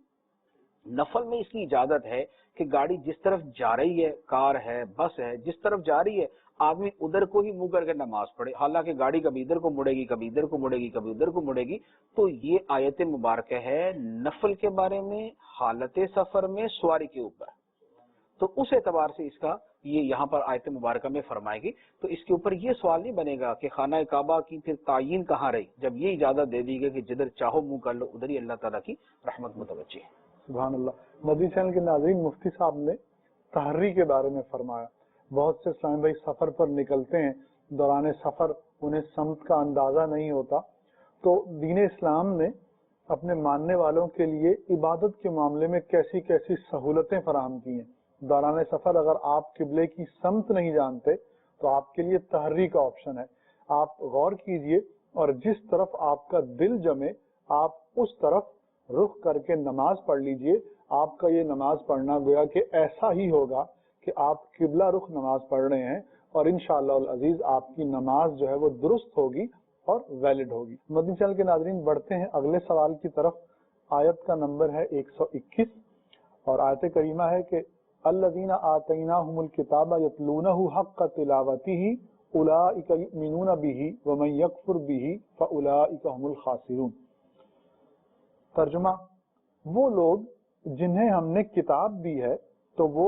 نفل میں اس کی اجازت ہے کہ گاڑی جس طرف جا رہی ہے، کار ہے، بس ہے، جس طرف جا رہی ہے آدمی ادھر کو ہی منہ کر کے نماز پڑھے، حالانکہ گاڑی کبھی ادھر کو مڑے گی، کبھی ادھر کو مڑے گی، کبھی ادھر کو مڑے گی. تو یہ آیت مبارکہ ہے نفل کے بارے میں، حالت سفر میں، سواری کے اوپر. تو اس اعتبار سے اس کا یہ یہاں پر آیت مبارکہ میں فرمائے گی. تو اس کے اوپر یہ سوال نہیں بنے گا کہ خانہ کعبہ کی پھر تعین کہاں رہی جب یہ اجازت دے دی گئی کہ جدھر چاہو منہ کر لو ادھر ہی اللہ تعالیٰ کی رحمت متوجہ ہے. سبحان اللہ. مدنی چینل کے ناظرین، مفتی صاحب نے تحری کے بارے میں فرمایا. بہت سے اسلام بھائی سفر پر نکلتے ہیں، دوران سفر انہیں سمت کا اندازہ نہیں ہوتا، تو دین اسلام نے اپنے ماننے والوں کے لیے عبادت کے معاملے میں کیسی کیسی سہولتیں فراہم کی ہیں. دوران سفر اگر آپ قبلے کی سمت نہیں جانتے تو آپ کے لیے تحری کا آپشن ہے. آپ غور کیجئے اور جس طرف آپ کا دل جمے آپ اس طرف رخ کر کے نماز پڑھ لیجئے. آپ کا یہ نماز پڑھنا گویا کہ ایسا ہی ہوگا کہ آپ قبلہ رخ نماز پڑھ رہے ہیں، اور انشاءاللہ العزیز آپ کی نماز جو ہے وہ درست ہوگی اور ویلڈ ہوگی. مدنی چینل کے ناظرین، بڑھتے ہیں اگلے سوال کی طرف. آیت کا نمبر ہے 121 اور آیت کریمہ ہے کہ الذین آتیناہم الکتاب یتلونہ حق تلاوتہ اولئک یؤمنون بہ ومن یکفر بہ فاولئک هم الخاسرون. ترجمہ: وہ لوگ جنہیں ہم نے کتاب دی ہے تو وہ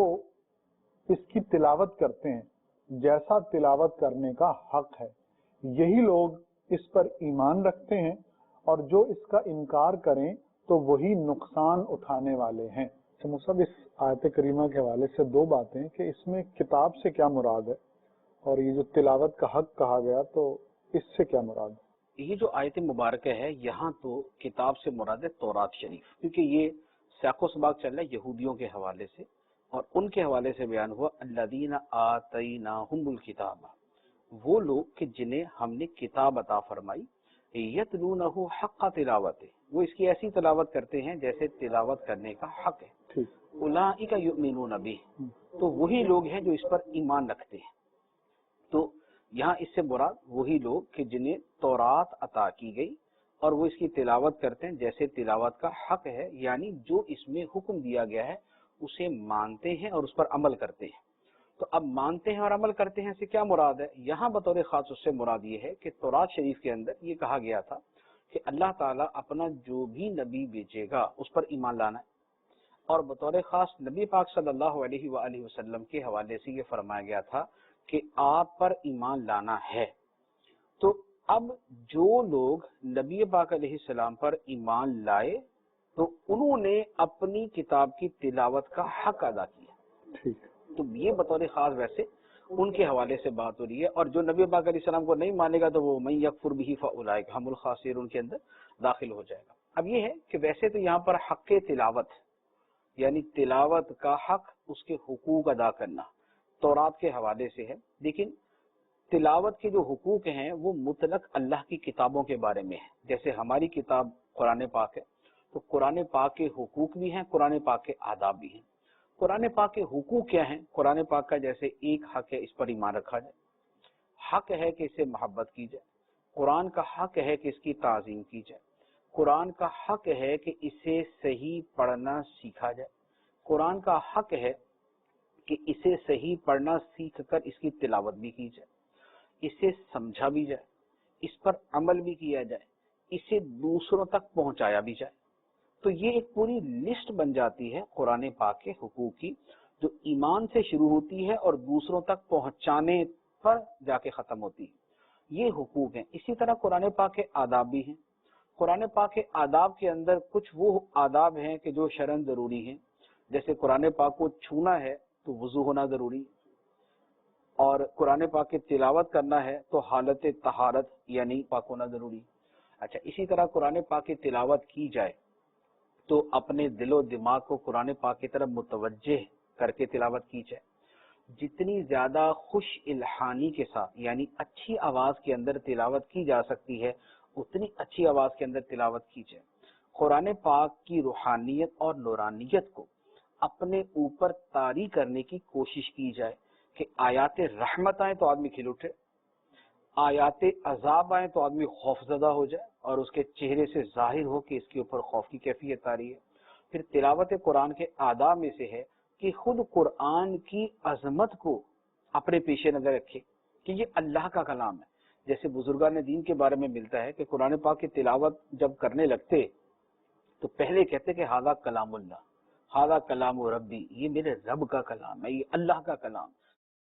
اس کی تلاوت کرتے ہیں جیسا تلاوت کرنے کا حق ہے، یہی لوگ اس پر ایمان رکھتے ہیں، اور جو اس کا انکار کریں تو وہی نقصان اٹھانے والے ہیں. مصعب، اس آیت کریمہ کے حوالے سے دو باتیں کہ اس میں کتاب سے کیا مراد ہے اور یہ جو تلاوت کا حق کہا گیا تو اس سے کیا مراد ہے؟ یہ جو آیت مبارکہ ہے یہاں تو کتاب سے مراد ہے تورات شریف، کیونکہ یہ سیاق و سباق چل رہا ہے یہودیوں کے حوالے سے، اور ان کے حوالے سے بیان ہوا الذین آتیناہم الکتاب، وہ لوگ کہ جنہیں ہم نے کتاب عطا فرمائی، یتلونہ حق تلاوت، وہ اس کی ایسی تلاوت کرتے ہیں جیسے تلاوت کرنے کا حق ہے. اولئک یؤمنون بہ، تو وہی لوگ ہیں جو اس پر ایمان رکھتے ہیں. تو یہاں اس سے مراد وہی لوگ کہ جنہیں تورات عطا کی گئی اور وہ اس کی تلاوت کرتے ہیں جیسے تلاوت کا حق ہے، یعنی جو اس میں حکم دیا گیا ہے اسے مانتے ہیں اور اس پر عمل کرتے ہیں. تو اب مانتے ہیں اور عمل کرتے ہیں سے کیا مراد ہے؟ یہاں بطور خاص اس سے مراد یہ ہے کہ تورات شریف کے اندر یہ کہا گیا تھا کہ اللہ تعالیٰ اپنا جو بھی نبی بھیجے گا اس پر ایمان لانا ہے، اور بطور خاص نبی پاک صلی اللہ علیہ وآلہ وسلم کے حوالے سے یہ فرمایا گیا تھا کہ آپ پر ایمان لانا ہے. تو اب جو لوگ نبی پاک علیہ السلام پر ایمان لائے تو انہوں نے اپنی کتاب کی تلاوت کا حق ادا کیا. ٹھیک. تو یہ بطور خاص ویسے ان کے حوالے سے بات ہو رہی ہے، اور جو نبی پاک علیہ السلام کو نہیں مانے گا تو وہ من یکفر بہ فاولئک هم الخاسرون کے اندر داخل ہو جائے گا. اب یہ ہے کہ ویسے تو یہاں پر حق تلاوت یعنی تلاوت کا حق، اس کے حقوق ادا کرنا تورات کے حوالے سے ہے، لیکن تلاوت کے جو حقوق ہیں وہ مطلق اللہ کی کتابوں کے بارے میں ہے. جیسے ہماری کتاب قرآن پاک ہے تو قرآن پاک کے حقوق بھی ہیں، قرآن پاک کے آداب بھی ہیں. قرآن پاک کے حقوق کیا ہیں؟ قرآن پاک کا جیسے ایک حق ہے اس پر ایمان رکھا جائے، حق ہے کہ اس سے محبت کی جائے. قرآن کا حق ہے کہ اس کی تعظیم کی جائے. قرآن کا حق ہے کہ اسے صحیح پڑھنا سیکھا جائے. قرآن کا حق ہے کہ اسے صحیح پڑھنا سیکھ کر اس کی تلاوت بھی کی جائے، اسے سمجھا بھی جائے، اس پر عمل بھی کیا جائے، اسے دوسروں تک پہنچایا بھی جائے. تو یہ ایک پوری لسٹ بن جاتی ہے قرآن پاک کے حقوق کی، جو ایمان سے شروع ہوتی ہے اور دوسروں تک پہنچانے پر جا کے ختم ہوتی ہے. یہ حقوق ہیں. اسی طرح قرآن پاک کے آداب بھی ہیں. قرآن پاک کے آداب کے اندر کچھ وہ آداب ہیں کہ جو شرعاً ضروری ہیں. جیسے قرآن پاک کو چھونا ہے تو وضو ہونا ضروری ہے، اور قرآن پاک کی تلاوت کرنا ہے تو حالت طہارت یعنی پاک ہونا ضروری ہے. اچھا، اسی طرح قرآن پاک کی تلاوت کی جائے تو اپنے دل و دماغ کو قرآن پاک کی طرف متوجہ کر کے تلاوت کی جائے. جتنی زیادہ خوش الحانی کے ساتھ یعنی اچھی آواز کے اندر تلاوت کی جا سکتی ہے اتنی اچھی آواز کے اندر تلاوت کی جائے. قرآن پاک کی روحانیت اور نورانیت کو اپنے اوپر طاری کرنے کی کوشش کی جائے کہ آیات رحمت آئیں تو آدمی کھل اٹھے، آیات عذاب آئیں تو آدمی خوف زدہ ہو جائے اور اس کے چہرے سے ظاہر ہو کہ اس کے اوپر خوف کی کیفیت طاری ہے. پھر تلاوت قرآن کے آداب میں سے ہے کہ خود قرآن کی عظمت کو اپنے پیش نظر رکھے کہ یہ اللہ کا کلام ہے. جیسے بزرگان دین کے بارے میں ملتا ہے کہ قرآن پاک کی تلاوت جب کرنے لگتے تو پہلے کہتے کہ ہذا کلام اللہ، ہذا کلام ربی، یہ میرے رب کا کلام ہے، یہ اللہ کا کلام.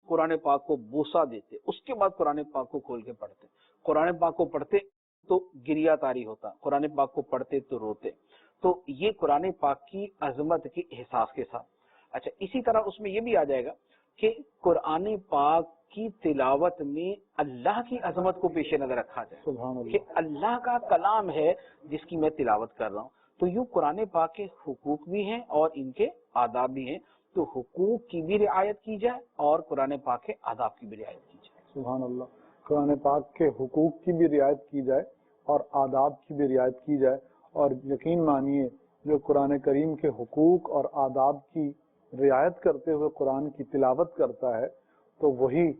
قرآن پاک کو بوسہ دیتے، اس کے بعد قرآن پاک کو کھول کے پڑھتے. قرآن پاک کو پڑھتے تو گریہ طاری ہوتا، قرآن پاک کو پڑھتے تو روتے. تو یہ قرآن پاک کی عظمت کے احساس کے ساتھ. اچھا، اسی طرح اس میں یہ بھی آ جائے گا کہ قرآن پاک کی تلاوت میں اللہ کی عظمت کو پیش نظر رکھا جائے سبحان اللہ. کہ اللہ کا کلام ہے جس کی میں تلاوت کر رہا ہوں. تو یوں قرآن پاک کے حقوق بھی ہیں اور ان کے آداب بھی ہیں. تو حقوق کی بھی رعایت کی جائے اور قرآن پاک کے آداب کی بھی رعایت کی جائے. سبحان اللہ. قرآن پاک کے حقوق کی بھی رعایت کی جائے اور آداب کی بھی رعایت کی جائے. اور یقین مانیے جو قرآن کریم کے حقوق اور آداب کی رعایت کرتے ہوئے قرآن کی تلاوت کرتا ہے تو وہی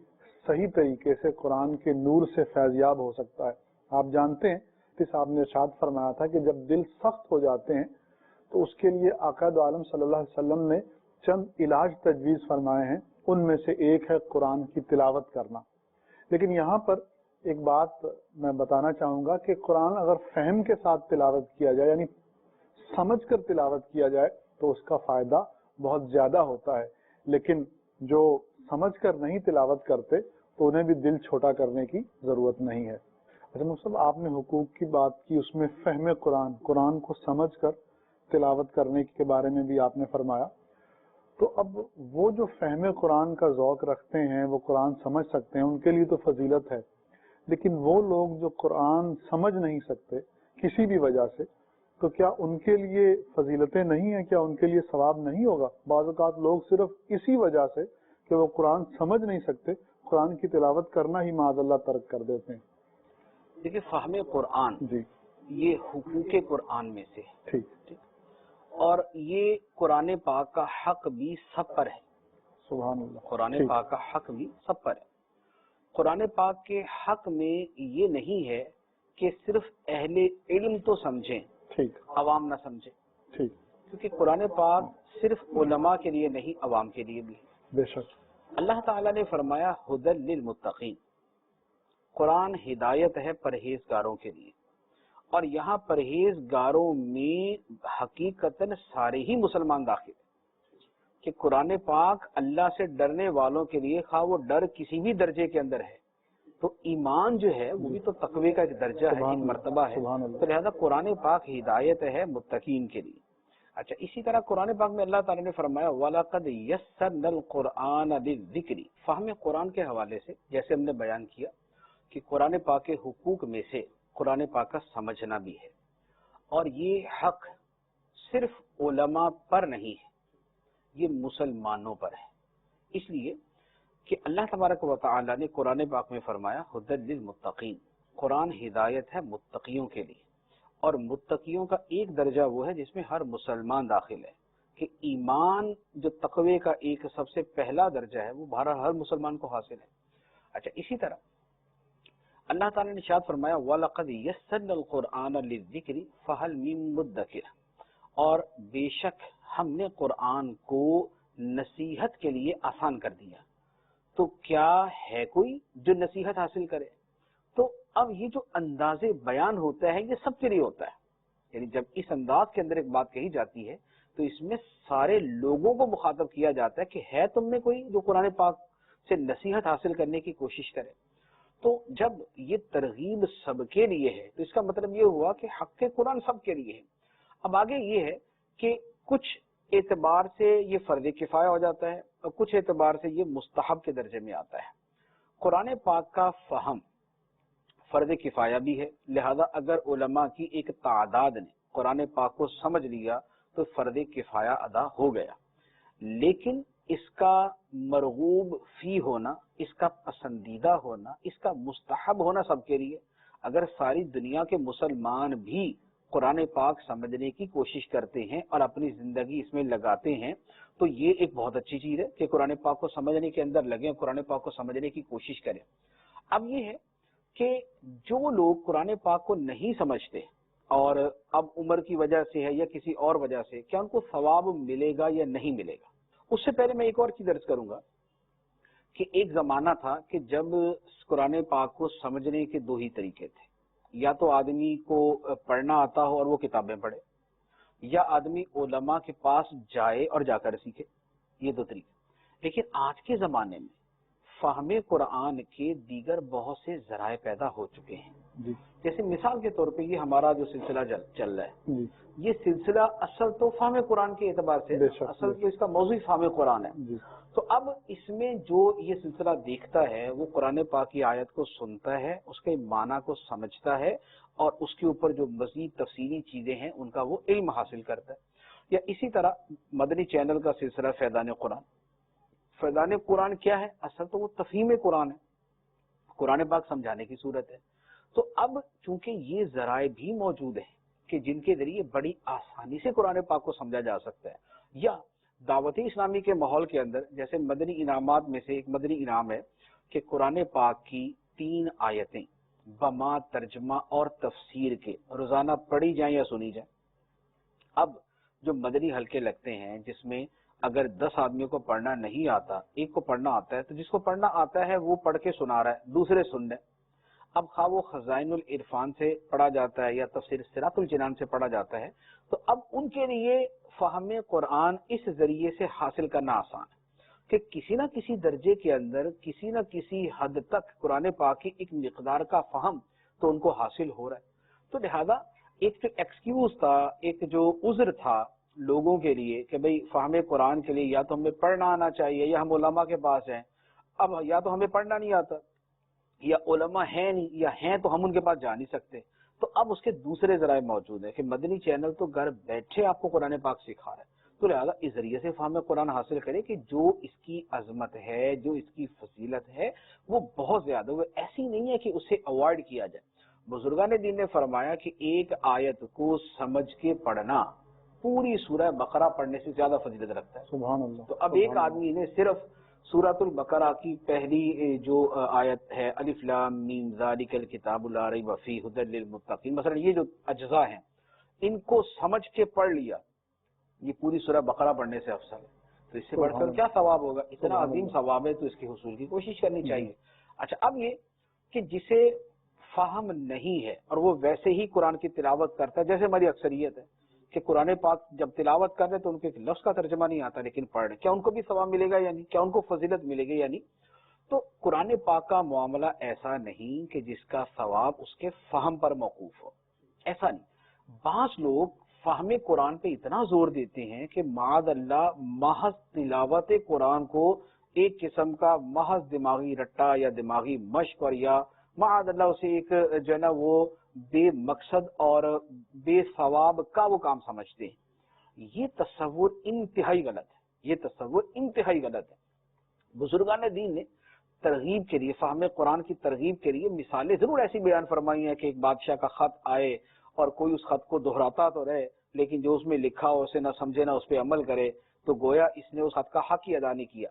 صحیح طریقے سے قرآن کے نور سے فیضیاب ہو سکتا ہے. آپ جانتے ہیں کہ صاحب نے ارشاد فرمایا تھا کہ جب دل سخت ہو جاتے ہیں تو اس کے لیے آقا دو عالم صلی اللہ علیہ وسلم نے چند علاج تجویز فرمائے ہیں. ان میں سے ایک ہے قرآن کی تلاوت کرنا. لیکن یہاں پر ایک بات میں بتانا چاہوں گا کہ قرآن اگر فہم کے ساتھ تلاوت کیا جائے یعنی سمجھ کر تلاوت کیا جائے تو اس کا فائدہ بہت زیادہ ہوتا ہے. لیکن جو سمجھ کر نہیں تلاوت کرتے تو انہیں بھی دل چھوٹا کرنے کی ضرورت نہیں ہے. اچھا مصطفیٰ، آپ نے حقوق کی بات کی، اس میں فہم قرآن کو سمجھ کر تلاوت کرنے کے بارے میں بھی آپ نے فرمایا. تو اب وہ جو فہم قرآن کا ذوق رکھتے ہیں، وہ قرآن سمجھ سکتے ہیں، ان کے لیے تو فضیلت ہے. لیکن وہ لوگ جو قرآن سمجھ نہیں سکتے کسی بھی وجہ سے، تو کیا ان کے لیے فضیلتیں نہیں ہیں؟ کیا ان کے لیے ثواب نہیں ہوگا؟ بعض اوقات لوگ صرف اسی وجہ سے کہ وہ قرآن سمجھ نہیں سکتے قرآن کی تلاوت کرنا ہی معاذ اللہ ترک کر دیتے ہیں. دیکھیے، فہم قرآن جی، یہ حقوق قرآن میں سے ہے، ٹھیک. اور یہ قرآن پاک کا حق بھی سب پر ہے. سبحان اللہ. قرآن ٹھیک. پاک کا حق بھی سب پر ہے. قرآن پاک کے حق میں یہ نہیں ہے کہ صرف اہل علم تو سمجھیں، ٹھیک عوام نہ سمجھیں، ٹھیک. کیونکہ قرآن پاک صرف علماء کے لیے نہیں، عوام کے لیے بھی ہے. بے شک. اللہ تعالیٰ نے فرمایا ہدی للمتقین، قرآن ہدایت ہے پرہیزگاروں کے لیے. اور یہاں پرہیزگاروں میں حقیقتاً سارے ہی مسلمان داخل ہیں کہ قرآن پاک اللہ سے ڈرنے والوں کے لیے، خواہ وہ ڈر کسی بھی درجے کے اندر ہے، تو ایمان جو ہے وہ بھی تو تقوی کا ایک درجہ ہے، ایک مرتبہ ہے. تو لہذا قرآن پاک ہدایت ہے متقین کے لیے. اچھا اسی طرح قرآن پاک میں اللہ تعالیٰ نے فرمایا وَلَقَدْ يَسَّرْنَا الْقُرْآنَ لِلذِّكْرِ، فہم قرآن کے حوالے سے جیسے ہم نے بیان کیا کہ قرآن پاک کے حقوق میں سے قرآن پاک کا سمجھنا بھی ہے، اور یہ حق صرف علماء پر نہیں ہے، یہ مسلمانوں پر ہے، اس لیے کہ اللہ تبارک و تعالی نے قرآن پاک میں فرمایا ھدی للمتقین، قرآن ہدایت ہے متقیوں کے لیے، اور متقیوں کا ایک درجہ وہ ہے جس میں ہر مسلمان داخل ہے، کہ ایمان جو تقوی کا ایک سب سے پہلا درجہ ہے وہ ہر مسلمان کو حاصل ہے۔ اچھا اسی طرح اللہ تعالیٰ نے ارشاد فرمایا وَلَقَدْ يَسَّرْنَا الْقُرْآنَ لِلذِّكْرِ فَهَلْ مِن مُدَّكِرٍ، اور بے شک ہم نے قرآن کو نصیحت کے لیے آسان کر دیا، تو کیا ہے کوئی جو نصیحت حاصل کرے؟ تو اب یہ جو انداز بیان ہوتا ہے یہ سب کے لیے ہوتا ہے، یعنی جب اس انداز کے اندر ایک بات کہی جاتی ہے تو اس میں سارے لوگوں کو مخاطب کیا جاتا ہے کہ ہے تم میں کوئی جو قرآن پاک سے نصیحت حاصل کرنے کی کوشش کرے۔ تو جب یہ ترغیب سب کے لیے ہے تو اس کا مطلب یہ ہوا کہ حق قرآن سب کے لیے ہے۔ اب آگے یہ ہے کہ کچھ اعتبار سے یہ فرض کفایہ ہو جاتا ہے اور کچھ اعتبار سے یہ مستحب کے درجے میں آتا ہے۔ قرآن پاک کا فہم فرض کفایہ بھی ہے، لہذا اگر علماء کی ایک تعداد نے قرآن پاک کو سمجھ لیا تو فرض کفایہ ادا ہو گیا، لیکن اس کا مرغوب فی ہونا، اس کا پسندیدہ ہونا، اس کا مستحب ہونا سب کے لیے۔ اگر ساری دنیا کے مسلمان بھی قرآن پاک سمجھنے کی کوشش کرتے ہیں اور اپنی زندگی اس میں لگاتے ہیں تو یہ ایک بہت اچھی چیز ہے کہ قرآن پاک کو سمجھنے کے اندر لگیں، قرآن پاک کو سمجھنے کی کوشش کریں۔ اب یہ ہے کہ جو لوگ قرآن پاک کو نہیں سمجھتے اور اب عمر کی وجہ سے ہے یا کسی اور وجہ سے، کیا ان کو ثواب ملے گا یا نہیں ملے گا؟ اس سے پہلے میں ایک اور چیز عرض کروں گا کہ ایک زمانہ تھا کہ جب قرآن پاک کو سمجھنے کے دو ہی طریقے تھے، یا تو آدمی کو پڑھنا آتا ہو اور وہ کتابیں پڑھے، یا آدمی علماء کے پاس جائے اور جا کر سیکھے، یہ دو طریقے۔ لیکن آج کے زمانے میں فہم قرآن کے دیگر بہت سے ذرائع پیدا ہو چکے ہیں، جیسے مثال کے طور پہ یہ ہمارا جو سلسلہ چل رہا ہے، یہ سلسلہ اصل تو فہم قرآن کے اعتبار سے اصل تو اس کا موضوع فہم قرآن ہے، تو اب اس میں جو یہ سلسلہ دیکھتا ہے وہ قرآن پاک کی آیت کو سنتا ہے، اس کے معنی کو سمجھتا ہے اور اس کے اوپر جو مزید تفصیلی چیزیں ہیں ان کا وہ علم حاصل کرتا ہے۔ یا اسی طرح مدنی چینل کا سلسلہ فیضان قرآن، فیضان قرآن کیا ہے؟ اصل تو وہ تفہیم قرآن ہے، قرآن پاک سمجھانے کی صورت ہے۔ تو اب چونکہ یہ ذرائع بھی موجود ہیں کہ جن کے ذریعے بڑی آسانی سے قرآن پاک کو سمجھا جا سکتا ہے، یا دعوت اسلامی کے ماحول کے اندر جیسے مدنی انعامات میں سے ایک مدنی انعام ہے کہ قرآن پاک کی 3 آیتیں بما ترجمہ اور تفسیر کے روزانہ پڑھی جائیں یا سنی جائیں۔ اب جو مدنی حلقے لگتے ہیں جس میں اگر 10 آدمیوں کو پڑھنا نہیں آتا، ایک کو پڑھنا آتا ہے، تو جس کو پڑھنا آتا ہے وہ پڑھ کے سنا رہا ہے، دوسرے سن رہے ہیں۔ اب خواہ وہ خزائن العرفان سے پڑھا جاتا ہے یا تفسیر صراط الجنان سے پڑھا جاتا ہے، تو اب ان کے لیے فہم قرآن اس ذریعے سے حاصل کرنا آسان ہے کہ کسی نہ کسی درجے کے اندر کسی نہ کسی حد تک قرآن پاک کی ایک مقدار کا فہم تو ان کو حاصل ہو رہا ہے۔ تو لہذا ایک جو ایکسکیوز تھا، ایک جو عذر تھا لوگوں کے لیے کہ بھئی فہم قرآن کے لیے یا تو ہمیں پڑھنا آنا چاہیے یا ہم علماء کے پاس ہیں، اب یا تو ہمیں پڑھنا نہیں آتا یا علماء ہیں نہیں، یا ہیں تو ہم ان کے پاس جا نہیں سکتے، تو اب اس کے دوسرے ذرائع موجود ہیں کہ مدنی چینل تو گھر بیٹھے آپ کو قرآن پاک سکھا رہا ہے، تو لہذا اس ذریعے سے فہم قرآن حاصل کرے کہ جو اس کی عظمت ہے، جو اس کی فضیلت ہے وہ بہت زیادہ، وہ ایسی نہیں ہے کہ اسے اوائڈ کیا جائے۔ بزرگان دین نے فرمایا کہ ایک آیت کو سمجھ کے پڑھنا پوری سورہ بقرہ پڑھنے سے زیادہ فضیلت رکھتا ہے۔ سبحان اللہ۔ تو اب ایک آدمی نے صرف سورۃ البقرہ کی پہلی جو آیت ہے الف لام میم ذالک الکتاب لا ریب فیہ ھدی للمتقین، مثلا یہ جو اجزاء ہیں ان کو سمجھ کے پڑھ لیا، یہ پوری سورہ بقرہ پڑھنے سے افضل ہے، تو اس سے بڑھ کر کیا ثواب ہوگا؟ اتنا عظیم ثواب ہے تو اس کے حصول کی کوشش کرنی چاہیے۔ اچھا اب یہ کہ جسے فہم نہیں ہے اور وہ ویسے ہی قرآن کی تلاوت کرتا ہے، جیسے ہماری اکثریت ہے کہ قرآن پاک جب تلاوت کر رہے تو ان کو ایک لفظ کا ترجمہ نہیں آتا لیکن پڑھ رہے، کیا ان کو بھی ثواب ملے گا یا نہیں؟ کیا ان کو فضیلت ملے گی یا نہیں؟ تو قرآن پاک کا معاملہ ایسا نہیں کہ جس کا ثواب اس کے فہم پر موقوف ہو، ایسا نہیں۔ بعض لوگ فہم قرآن پہ اتنا زور دیتے ہیں کہ معاذ اللہ محض تلاوت قرآن کو ایک قسم کا محض دماغی رٹا یا دماغی مشق اور یا معاذ اللہ اسے ایک جو ہے نا وہ بے مقصد اور بے ثواب کا وہ کام سمجھتے ہیں۔ یہ تصور انتہائی غلط ہے، یہ تصور انتہائی غلط ہے۔ بزرگان دین نے ترغیب کے لیے، فہم قرآن کی ترغیب کے لیے مثالیں ضرور ایسی بیان فرمائی ہیں کہ ایک بادشاہ کا خط آئے اور کوئی اس خط کو دہراتا تو رہے لیکن جو اس میں لکھا ہو اسے نہ سمجھے نہ اس پہ عمل کرے تو گویا اس نے اس خط کا حق ہی ادا نہیں کیا۔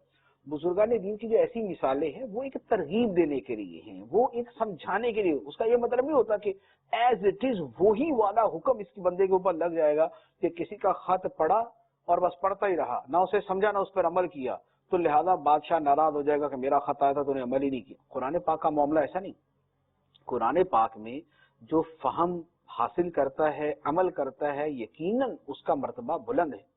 بزرگان دین کی جو ایسی مثالیں ہیں وہ ایک ترغیب دینے کے لیے ہیں، وہ ایک سمجھانے کے لیے، اس کا یہ مطلب نہیں ہوتا کہ ایز اٹ از وہی والا حکم اس کی بندے کے اوپر لگ جائے گا کہ کسی کا خط پڑھا اور بس پڑھتا ہی رہا، نہ اسے سمجھا نہ اس پر عمل کیا تو لہذا بادشاہ ناراض ہو جائے گا کہ میرا خط آیا تھا تو نے عمل ہی نہیں کیا۔ قرآن پاک کا معاملہ ایسا نہیں۔ قرآن پاک میں جو فہم حاصل کرتا ہے، عمل کرتا ہے، یقیناً اس کا مرتبہ بلند ہے،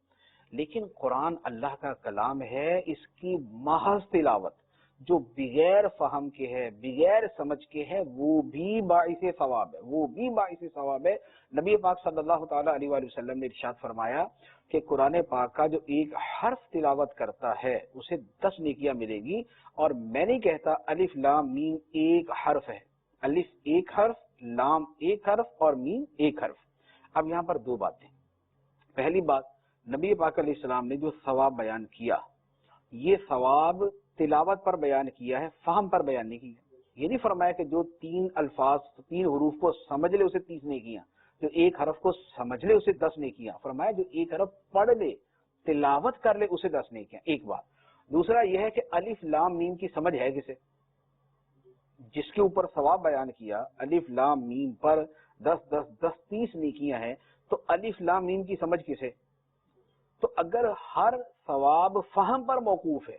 لیکن قرآن اللہ کا کلام ہے، اس کی محض تلاوت جو بغیر فہم کے ہے، بغیر سمجھ کے ہے، وہ بھی باعث ثواب ہے، وہ بھی باعث ثواب ہے۔ نبی پاک صلی اللہ تعالی علیہ وآلہ وسلم نے ارشاد فرمایا کہ قرآن پاک کا جو ایک حرف تلاوت کرتا ہے اسے 10 نیکیاں ملے گی، اور میں نہیں کہتا الف لام میم ایک حرف ہے، الف ایک حرف، لام ایک حرف اور میم ایک حرف۔ اب یہاں پر دو باتیں۔ پہلی بات، نبی پاک علیہ السلام نے جو ثواب بیان کیا یہ ثواب تلاوت پر بیان کیا ہے، فہم پر بیان نہیں کیا۔ یہ نہیں فرمایا کہ جو 3 الفاظ 3 حروف کو سمجھ لے اسے 30 نیکیاں، جو ایک حرف کو سمجھ لے اسے 10 نیکیاں۔ فرمایا جو ایک حرف پڑھ لے تلاوت کر لے اسے 10 نیکیاں۔ ایک بات۔ دوسرا یہ ہے کہ الف لام میم کی سمجھ ہے کسے؟ جس کے اوپر ثواب بیان کیا الف لام میم پر 10 10 10 30 نیکیاں ہیں، تو الف لام میم کی سمجھ کسے؟ تو اگر ہر ثواب فہم پر موقوف ہے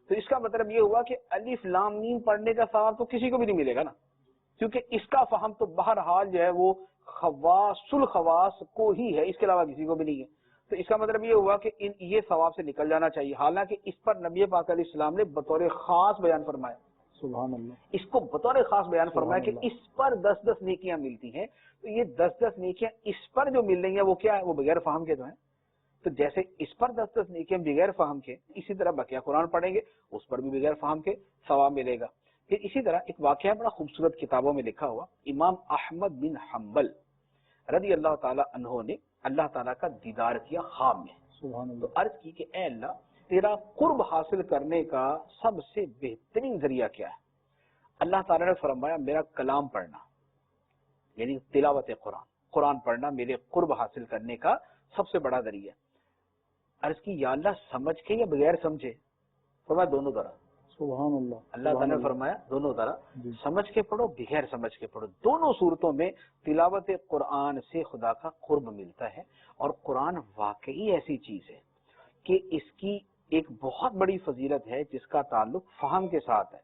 تو اس کا مطلب یہ ہوا کہ الف لام میم پڑھنے کا ثواب تو کسی کو بھی نہیں ملے گا نا، کیونکہ اس کا فہم تو بہرحال جو ہے وہ خواص الخواص کو ہی ہے، اس کے علاوہ کسی کو بھی نہیں ہے۔ تو اس کا مطلب یہ ہوا کہ یہ ثواب سے نکل جانا چاہیے، حالانکہ اس پر نبی پاک علیہ السلام نے بطور خاص بیان فرمایا، سبحان اللہ، اس کو بطور خاص بیان فرمایا کہ اس پر 10 10 نیکیاں ملتی ہیں۔ تو یہ 10 10 نیکیاں اس پر جو مل رہی ہیں وہ کیا ہے؟ وہ بغیر فہم کے تو ہیں۔ تو جیسے اس پر 10 10 نیکیاں بغیر فہم کے، اسی طرح بقیہ قرآن پڑھیں گے اس پر بھی بغیر فہم کے ثواب ملے گا۔ پھر اسی طرح ایک واقعہ بڑا خوبصورت کتابوں میں لکھا ہوا، امام احمد بن حنبل رضی اللہ تعالی عنہ نے اللہ تعالیٰ کا دیدار کیا خواب میں، سبحان تو اللہ، عرض کی کہ اے اللہ تیرا قرب حاصل کرنے کا سب سے بہترین ذریعہ کیا ہے؟ اللہ تعالیٰ نے فرمایا میرا کلام پڑھنا، یعنی تلاوت قرآن، قرآن پڑھنا میرے قرب حاصل کرنے کا سب سے بڑا ذریعہ۔ عرض کی یا اللہ سمجھ کے یا بغیر سمجھے؟ فرمایا دونوں طرح۔ سبحان اللہ، اللہ تعالیٰ نے فرمایا دونوں طرح، جی، سمجھ کے پڑھو بغیر سمجھ کے پڑھو، دونوں صورتوں میں تلاوت قرآن سے خدا کا قرب ملتا ہے۔ اور قرآن واقعی ایسی چیز ہے کہ اس کی ایک بہت بڑی فضیلت ہے جس کا تعلق فہم کے ساتھ ہے،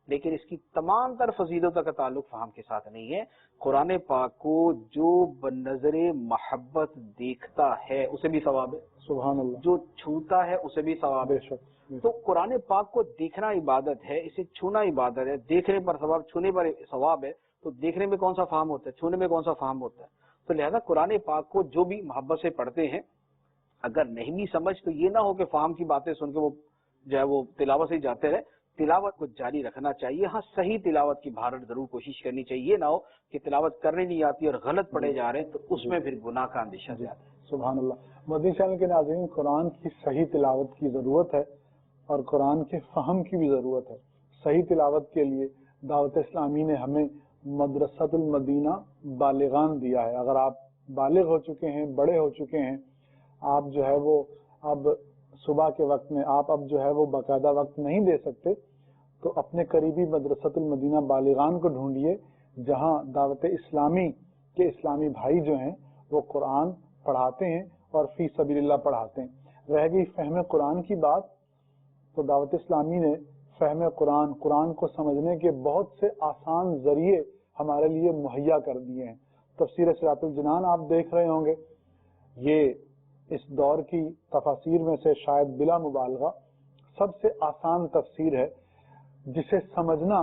لیکن اس کی تمام تر فضیلتوں کا تعلق فہم کے ساتھ نہیں ہے۔ قرآن پاک کو جو بنظر محبت دیکھتا ہے اسے بھی ثواب ہے، سبحان اللہ، جو چھوتا ہے اسے بھی ثواب ہے۔ بے شک، تو قرآن پاک کو دیکھنا عبادت ہے، اسے چھونا عبادت ہے، دیکھنے پر ثواب، چھونے پر ثواب ہے۔ تو دیکھنے میں کون سا فہم ہوتا ہے، چھونے میں کون سا فہم ہوتا ہے؟ تو لہذا قرآن پاک کو جو بھی محبت سے پڑھتے ہیں اگر نہیں بھی سمجھ تو یہ نہ ہو کہ فہم کی باتیں سن کے وہ جو ہے وہ تلاوت سے ہی جاتے رہے، تلاوت کو جاری رکھنا چاہیے۔ ہاں صحیح تلاوت کی بھارت ضرور کوشش کرنی چاہیے، یہ نہ ہو کہ تلاوت کرنے نہیں آتی اور غلط پڑھے جا رہے ہیں تو اس میں پھر گناہ کا اندیشہ زیادہ ہے۔ سبحان اللہ۔ مدنی چینل کے ناظرین، قرآن کی صحیح تلاوت کی ضرورت ہے اور قرآن کے فہم کی بھی ضرورت ہے۔ صحیح تلاوت کے لیے دعوت اسلامی نے ہمیں مدرسۃ المدینہ بالغان دیا ہے۔ اگر آپ بالغ ہو چکے ہیں، بڑے ہو چکے ہیں، آپ جو ہے وہ اب صبح کے وقت میں آپ اب جو ہے وہ باقاعدہ وقت نہیں دے سکتے تو اپنے قریبی مدرسۃ المدینہ بالغان کو ڈھونڈیے، جہاں دعوت اسلامی کے اسلامی بھائی جو ہیں وہ قرآن پڑھاتے ہیں اور فی سبیل اللہ پڑھاتے ہیں۔ رہ گئی فہم قرآن کی بات، تو دعوت اسلامی نے فہم قرآن، قرآن کو سمجھنے کے بہت سے آسان ذریعے ہمارے لیے مہیا کر دیے ہیں۔ تفسیر صراط الجنان آپ دیکھ رہے ہوں گے، یہ اس دور کی تفاسیر میں سے شاید بلا مبالغہ سب سے آسان تفسیر ہے، جسے سمجھنا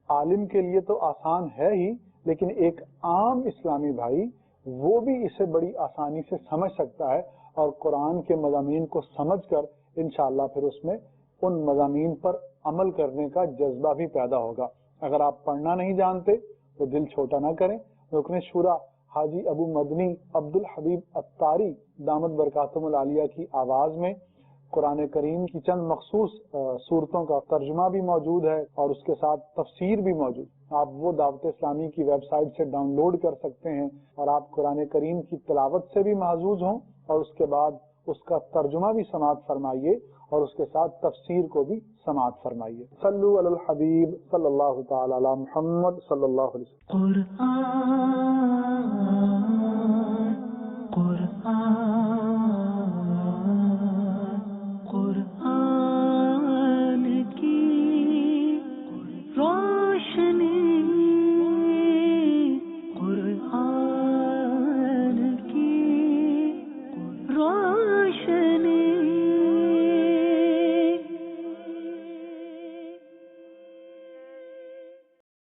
عالم کے لیے تو آسان ہے ہی، لیکن ایک عام اسلامی بھائی وہ بھی اسے بڑی آسانی سے سمجھ سکتا ہے اور قرآن کے مضامین کو سمجھ کر انشاءاللہ پھر اس میں ان مضامین پر عمل کرنے کا جذبہ بھی پیدا ہوگا۔ اگر آپ پڑھنا نہیں جانتے تو دل چھوٹا نہ کریں۔ رکن شورا حاجی ابو مدنی عبد الحبیب اتاری دامت برکاتہم العالیہ کی آواز میں قرآن کریم کی چند مخصوص صورتوں کا ترجمہ بھی موجود ہے اور اس کے ساتھ تفسیر بھی موجود۔ آپ وہ دعوت اسلامی کی ویب سائٹ سے ڈاؤن لوڈ کر سکتے ہیں اور آپ قرآن کریم کی تلاوت سے بھی محظوظ ہوں اور اس کے بعد اس کا ترجمہ بھی سماعت فرمائیے اور اس کے ساتھ تفسیر کو بھی سماعت فرمائیے۔ صلو علی الحبیب صلی اللہ تعالی علی محمد صلی اللہ علیہ وسلم۔ قرآن